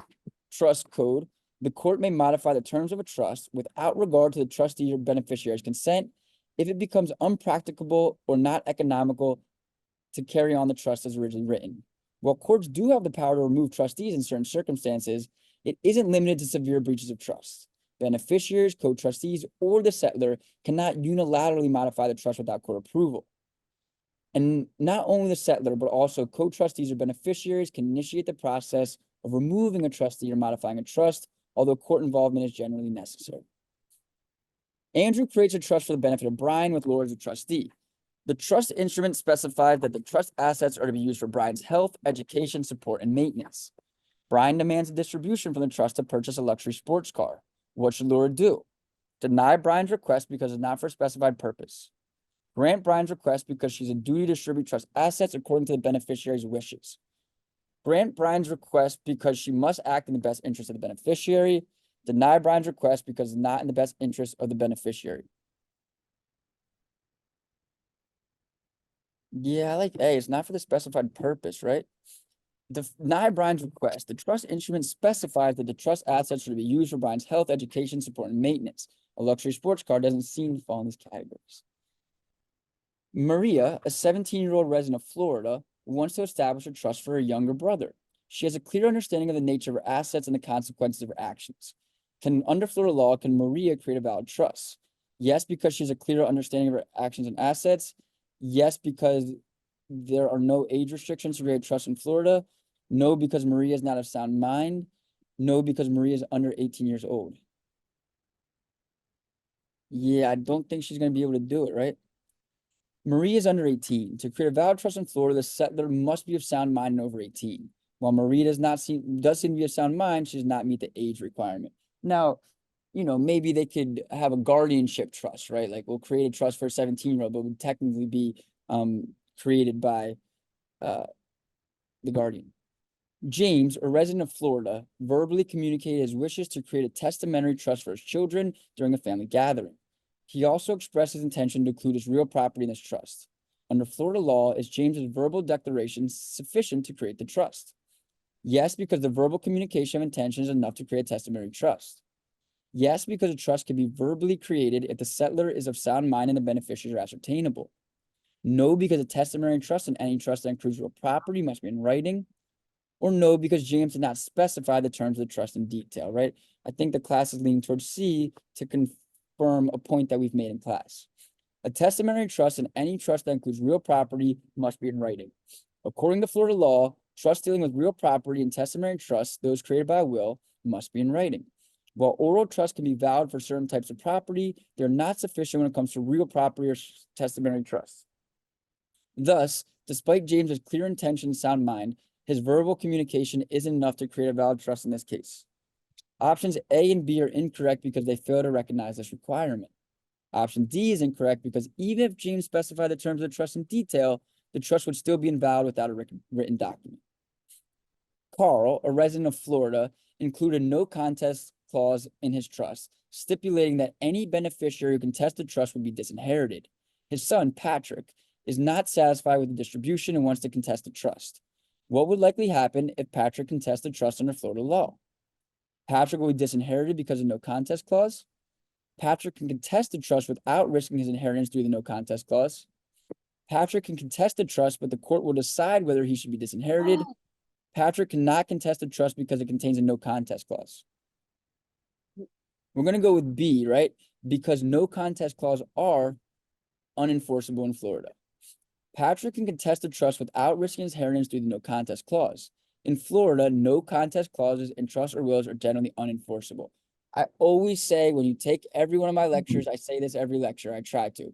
Trust Code, the court may modify the terms of a trust without regard to the trustee or beneficiary's consent if it becomes unpracticable or not economical to carry on the trust as originally written. While courts do have the power to remove trustees in certain circumstances, it isn't limited to severe breaches of trust. Beneficiaries, co-trustees, or the settlor cannot unilaterally modify the trust without court approval. And not only the settlor, but also co-trustees or beneficiaries can initiate the process of removing a trustee or modifying a trust, although court involvement is generally necessary. Andrew creates a trust for the benefit of Brian with Laura as a trustee. The trust instrument specifies that the trust assets are to be used for Brian's health, education, support, and maintenance. Brian demands a distribution from the trust to purchase a luxury sports car. What should Laura do? Deny Brian's request because it's not for a specified purpose. Grant Brian's request because she's a duty to distribute trust assets according to the beneficiary's wishes. Grant Brian's request because she must act in the best interest of the beneficiary. Deny Brian's request because it's not in the best interest of the beneficiary. Yeah, I like A. It's not for the specified purpose, right? Deny Brian's request. The trust instrument specifies that the trust assets are to be used for Brian's health, education, support, and maintenance. A luxury sports car doesn't seem to fall in these categories. Maria, a 17-year-old resident of Florida, wants to establish a trust for her younger brother. She has a clear understanding of the nature of her assets and the consequences of her actions. Under Florida law, can Maria create a valid trust? Yes, because she has a clear understanding of her actions and assets. Yes, because there are no age restrictions to create trust in Florida. No, because Maria is not of sound mind. No, because Maria is under 18 years old. Yeah, I don't think she's going to be able to do it, right? Maria is under 18. To create a valid trust in Florida, the settler must be of sound mind and over 18. While Maria does seem to be of sound mind, she does not meet the age requirement. Now, maybe they could have a guardianship trust, right? Like we'll create a trust for a 17-year-old, but would technically be created by the guardian. James, a resident of Florida, verbally communicated his wishes to create a testamentary trust for his children during a family gathering. He also expressed his intention to include his real property in this trust. Under Florida law, is James's verbal declaration sufficient to create the trust? Yes, because the verbal communication of intention is enough to create a testamentary trust. Yes, because a trust can be verbally created if the settler is of sound mind and the beneficiaries are ascertainable. No, because a testamentary trust and any trust that includes real property must be in writing. Or no, because James did not specify the terms of the trust in detail, right? I think the class is leaning towards C to confirm a point that we've made in class. A testamentary trust and any trust that includes real property must be in writing. According to Florida law, trust dealing with real property and testamentary trusts, those created by a will, must be in writing. While oral trusts can be valid for certain types of property, they're not sufficient when it comes to real property or testamentary trusts. Thus, despite James's clear intention and sound mind, his verbal communication isn't enough to create a valid trust in this case. Options A and B are incorrect because they fail to recognize this requirement. Option D is incorrect because even if James specified the terms of the trust in detail, the trust would still be invalid without a written document. Carl, a resident of Florida, included no contest clause in his trust, stipulating that any beneficiary who contests the trust would be disinherited. His son, Patrick, is not satisfied with the distribution and wants to contest the trust. What would likely happen if Patrick contested trust under Florida law? Patrick will be disinherited because of no contest clause. Patrick can contest the trust without risking his inheritance due to the no contest clause. Patrick can contest the trust, but the court will decide whether he should be disinherited. Patrick cannot contest the trust because it contains a no contest clause. We're going to go with B, right? Because no contest clause are unenforceable in Florida. Patrick can contest the trust without risking his inheritance due to the no contest clause. In Florida, no contest clauses in trusts or wills are generally unenforceable. I always say when you take every one of my lectures, I say this every lecture, I try to.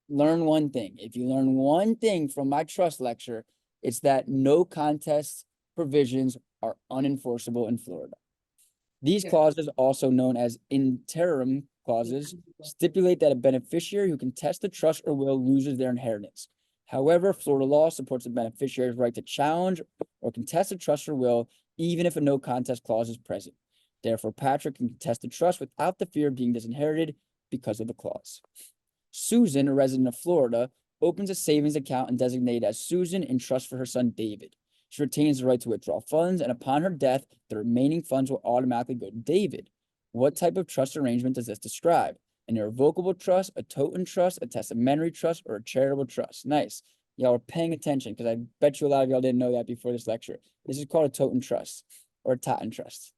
Learn one thing. If you learn one thing from my trust lecture, it's that no contest provisions are unenforceable in Florida. These clauses, also known as interim clauses, stipulate that a beneficiary who contests the trust or will loses their inheritance. However, Florida law supports the beneficiary's right to challenge or contest a trust or will, even if a no contest clause is present. Therefore, Patrick can contest the trust without the fear of being disinherited because of the clause. Susan, a resident of Florida, opens a savings account and designated as Susan in trust for her son, David. She retains the right to withdraw funds, and upon her death, the remaining funds will automatically go to David. What type of trust arrangement does this describe? An irrevocable trust, a totem trust, a testamentary trust, or a charitable trust? Nice. Y'all are paying attention because I bet you a lot of y'all didn't know that before this lecture. This is called a totem trust or a totem trust.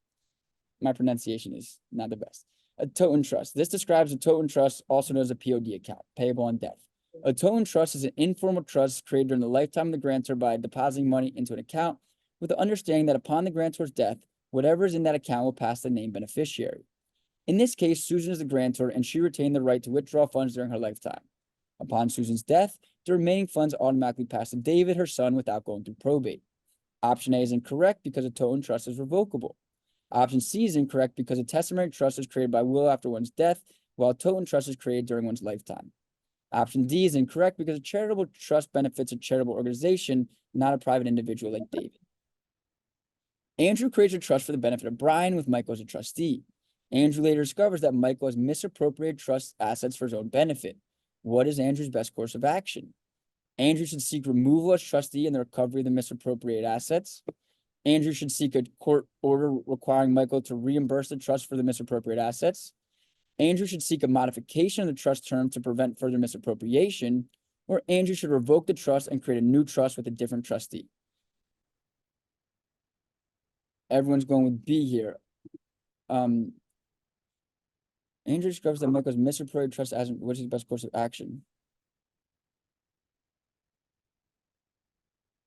My pronunciation is not the best. A totem trust. This describes a totem trust, also known as a POD account, payable on death. A totem trust is an informal trust created during the lifetime of the grantor by depositing money into an account with the understanding that upon the grantor's death, whatever is in that account will pass to the named beneficiary. In this case, Susan is the grantor and she retained the right to withdraw funds during her lifetime. Upon Susan's death, the remaining funds automatically pass to David, her son, without going through probate. Option A is incorrect because a total trust is revocable. Option C is incorrect because a testamentary trust is created by will after one's death, while a total trust is created during one's lifetime. Option D is incorrect because a charitable trust benefits a charitable organization, not a private individual like David. Andrew creates a trust for the benefit of Brian with Michael as a trustee. Andrew later discovers that Michael has misappropriated trust assets for his own benefit. What is Andrew's best course of action? Andrew should seek removal as trustee and the recovery of the misappropriated assets. Andrew should seek a court order requiring Michael to reimburse the trust for the misappropriated assets. Andrew should seek a modification of the trust term to prevent further misappropriation, or Andrew should revoke the trust and create a new trust with a different trustee. Everyone's going with B here. Andrew discovers that Michael's misappropriated trust as what's his best course of action?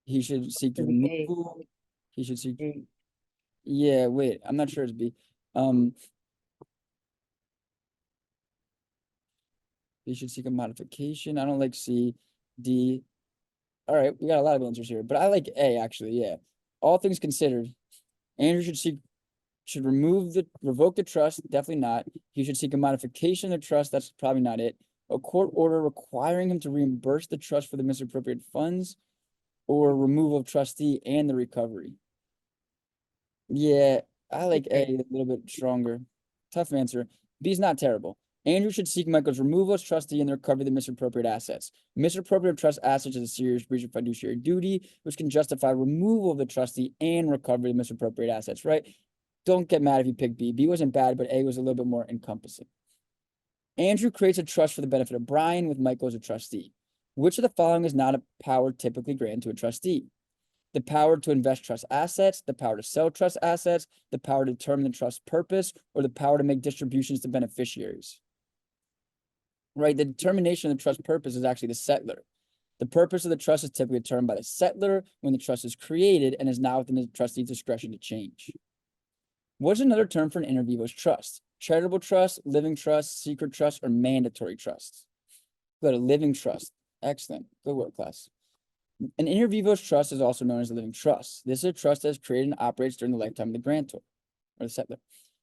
He should seek the removal. He should seek. Yeah, wait, I'm not sure it's B. He should seek a modification. I don't like C, D. All right, we got a lot of answers here, but I like A actually. Yeah, all things considered, Andrew should revoke the trust. Definitely not. He should seek a modification of the trust. That's probably not it. A court order requiring him to reimburse the trust for the misappropriated funds, or removal of trustee and the recovery. Yeah, I like A a little bit stronger. Tough answer. B is not terrible. Andrew should seek Michael's removal as trustee and the recovery of the misappropriated assets. Misappropriated trust assets is a serious breach of fiduciary duty, which can justify removal of the trustee and recovery of misappropriated assets, right? Don't get mad if you pick B. B wasn't bad, but A was a little bit more encompassing. Andrew creates a trust for the benefit of Brian with Michael as a trustee. Which of the following is not a power typically granted to a trustee? The power to invest trust assets, the power to sell trust assets, the power to determine the trust purpose, or the power to make distributions to beneficiaries. Right, the determination of the trust purpose is actually the settlor. The purpose of the trust is typically determined by the settlor when the trust is created and is now within the trustee's discretion to change. What's another term for an inter vivos trust? Charitable trust, living trust, secret trust, or mandatory trust? Go to living trust. Excellent. Good work, class. An inter vivos trust is also known as a living trust. This is a trust that is created and operates during the lifetime of the grantor or the settlor.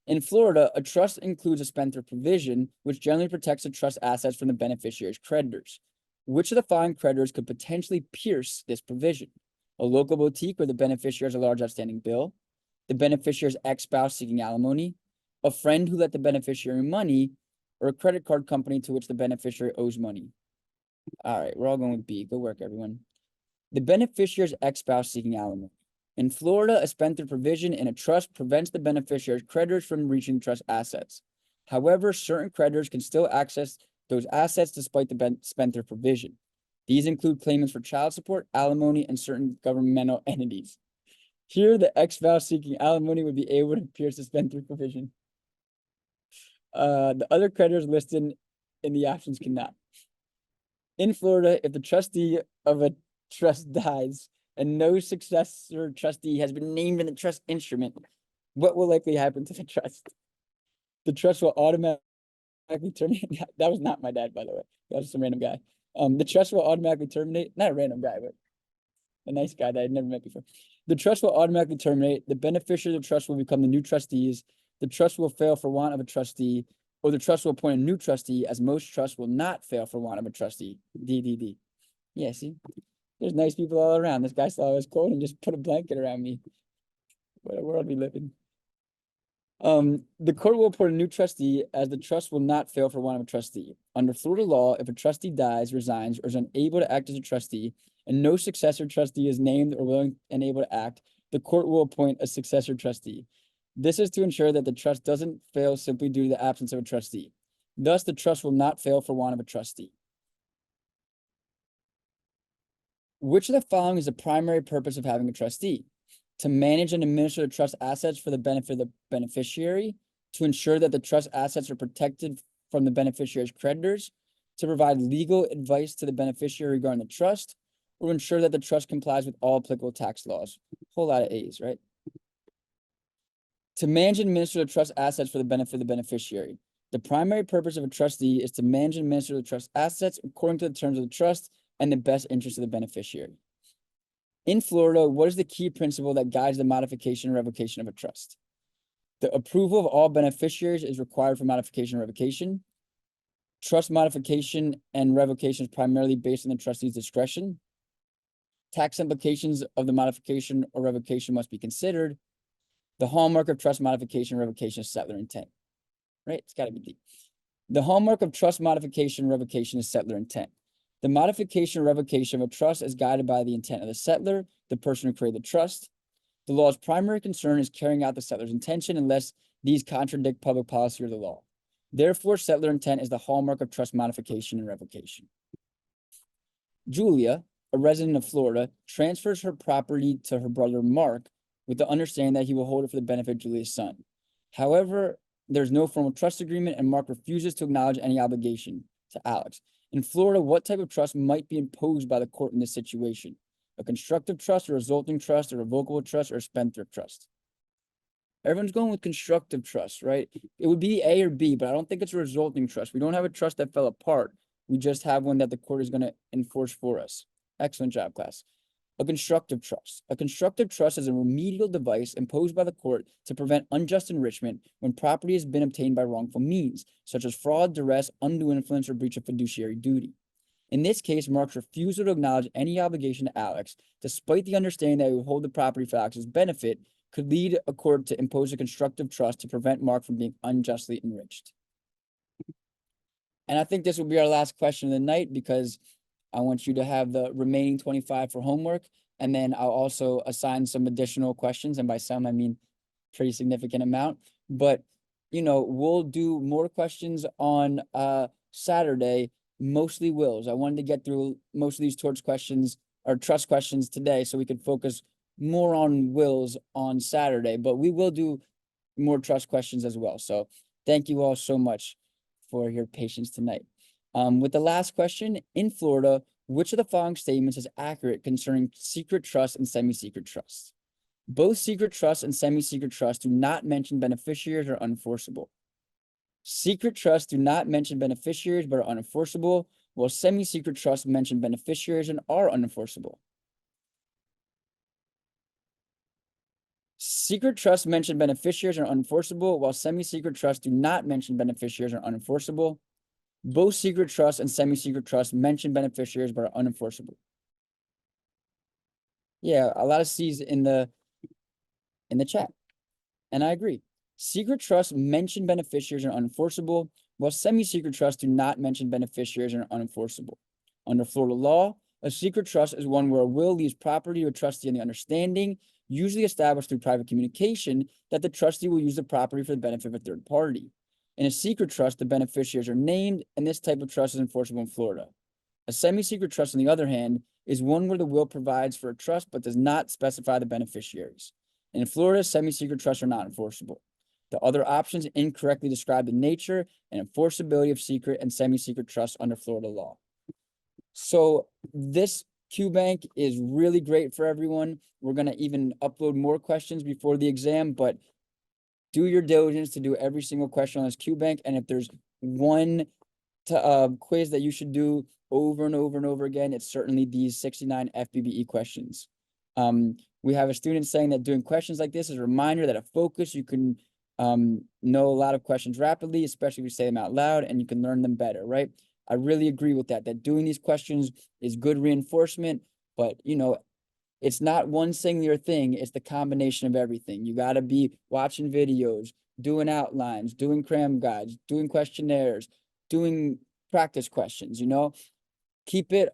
In Florida, a trust includes a spendthrift provision, which generally protects the trust assets from the beneficiary's creditors. Which of the following creditors could potentially pierce this provision? A local boutique where the beneficiary has a large outstanding bill, the beneficiary's ex-spouse seeking alimony, a friend who lent the beneficiary money, or a credit card company to which the beneficiary owes money. All right, we're all going with B. Good work, everyone. The beneficiary's ex-spouse seeking alimony. In Florida, a spendthrift provision in a trust prevents the beneficiary's creditors from reaching trust assets. However, certain creditors can still access those assets despite the spendthrift provision. These include claimants for child support, alimony, and certain governmental entities. Here, the ex-spouse seeking alimony would be able to pierce the spendthrift provision. The other creditors listed in the options cannot. In Florida, if the trustee of a trust dies and no successor trustee has been named in the trust instrument, what will likely happen to the trust? The trust will automatically terminate. That was not my dad, by the way. That was some random guy. The trust will automatically terminate. Not a random guy, but a nice guy that I'd never met before. The trust will automatically terminate. The beneficiary of the trust will become the new trustees. The trust will fail for want of a trustee, or the trust will appoint a new trustee, as most trusts will not fail for want of a trustee. DDD. Yeah, see? There's nice people all around. This guy saw his quote and just put a blanket around me. What a world we live in. The court will appoint a new trustee, as the trust will not fail for want of a trustee. Under Florida law, if a trustee dies, resigns, or is unable to act as a trustee, and no successor trustee is named or willing and able to act, the court will appoint a successor trustee. This is to ensure that the trust doesn't fail simply due to the absence of a trustee. Thus, the trust will not fail for want of a trustee. Which of the following is the primary purpose of having a trustee? To manage and administer the trust assets for the benefit of the beneficiary, to ensure that the trust assets are protected from the beneficiary's creditors, to provide legal advice to the beneficiary regarding the trust, or ensure that the trust complies with all applicable tax laws. Whole lot of A's, right? To manage and administer the trust assets for the benefit of the beneficiary. The primary purpose of a trustee is to manage and administer the trust assets according to the terms of the trust and the best interest of the beneficiary. In Florida, what is the key principle that guides the modification and revocation of a trust? The approval of all beneficiaries is required for modification and revocation. Trust modification and revocation is primarily based on the trustee's discretion. Tax implications of the modification or revocation must be considered. The hallmark of trust modification and revocation is settler intent, right? It's got to be deep. The hallmark of trust modification and revocation is settler intent. The modification or revocation of a trust is guided by the intent of the settler, the person who created the trust. The law's primary concern is carrying out the settler's intention unless these contradict public policy or the law. Therefore, settler intent is the hallmark of trust modification and revocation. Julia, a resident of Florida, transfers her property to her brother Mark with the understanding that he will hold it for the benefit of Julia's son. However, there's no formal trust agreement and Mark refuses to acknowledge any obligation to Alex. In Florida, what type of trust might be imposed by the court in this situation? A constructive trust, a resulting trust, a revocable trust, or a spendthrift trust? Everyone's going with constructive trust, right? It would be A or B, but I don't think it's a resulting trust. We don't have a trust that fell apart. We just have one that the court is going to enforce for us. Excellent job, class. A constructive trust. A constructive trust is a remedial device imposed by the court to prevent unjust enrichment when property has been obtained by wrongful means, such as fraud, duress, undue influence, or breach of fiduciary duty. In this case, Mark's refusal to acknowledge any obligation to Alex, despite the understanding that he would hold the property for Alex's benefit, could lead a court to impose a constructive trust to prevent Mark from being unjustly enriched. And I think this will be our last question of the night because I want you to have the remaining 25 for homework. And then I'll also assign some additional questions. And by some, I mean pretty significant amount. But, you know, we'll do more questions on Saturday, mostly wills. I wanted to get through most of these torts questions or trust questions today so we could focus more on wills on Saturday. But we will do more trust questions as well. So thank you all so much for your patience tonight. With the last question, in Florida, which of the following statements is accurate concerning secret trust and semi-secret trust? Both secret trust and semi-secret trust do not mention beneficiaries or unenforceable. Secret trusts do not mention beneficiaries but are unenforceable, while semi-secret trusts mention beneficiaries and are unenforceable. Secret trusts mention beneficiaries and are unenforceable, while semi-secret trusts do not mention beneficiaries and are unenforceable. Both secret trusts and semi-secret trusts mention beneficiaries but are unenforceable. Yeah, a lot of C's in the chat. And I agree. Secret trusts mention beneficiaries and are unenforceable, while semi-secret trusts do not mention beneficiaries and are unenforceable. Under Florida law, a secret trust is one where a will leaves property to a trustee on the understanding, usually established through private communication, that the trustee will use the property for the benefit of a third party. In a secret trust, the beneficiaries are named, and this type of trust is enforceable in Florida. A semi-secret trust, on the other hand, is one where the will provides for a trust but does not specify the beneficiaries. In Florida, semi-secret trusts are not enforceable. The other options incorrectly describe the nature and enforceability of secret and semi-secret trusts under Florida law. So this QBank is really great for everyone. We're going to even upload more questions before the exam, but do your diligence to do every single question on this QBank. And if there's one quiz that you should do over and over and over again, it's certainly these 69 FBBE questions. We have a student saying that doing questions like this is a reminder that at Focus, you can know a lot of questions rapidly, especially if you say them out loud, and you can learn them better, right? I really agree with that doing these questions is good reinforcement, but you know, it's not one singular thing. It's the combination of everything. You got to be watching videos, doing outlines, doing cram guides, doing questionnaires, doing practice questions, you know, keep it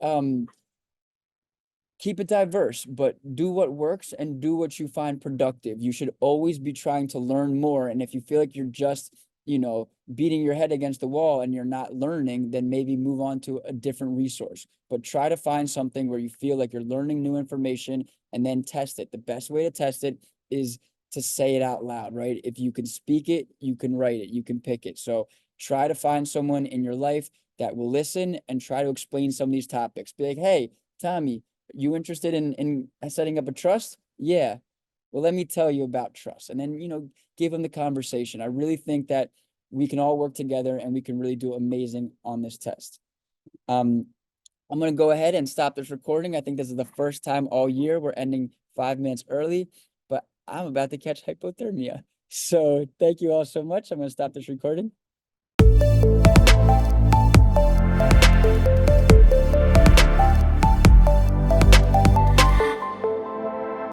diverse, but do what works and do what you find productive. You should always be trying to learn more. And if you feel like you're just, you know, beating your head against the wall and you're not learning, then maybe move on to a different resource. But try to find something where you feel like you're learning new information and then test it. The best way to test it is to say it out loud, right? If you can speak it, you can write it, you can pick it. So try to find someone in your life that will listen and try to explain some of these topics. Be like, hey, Tommy, you interested in setting up a trust? Yeah. Well, let me tell you about trust. And then, you know, give them the conversation. I really think that we can all work together and we can really do amazing on this test. I'm gonna go ahead and stop this recording. I think this is the first time all year we're ending 5 minutes early, but I'm about to catch hypothermia. So thank you all so much. I'm gonna stop this recording.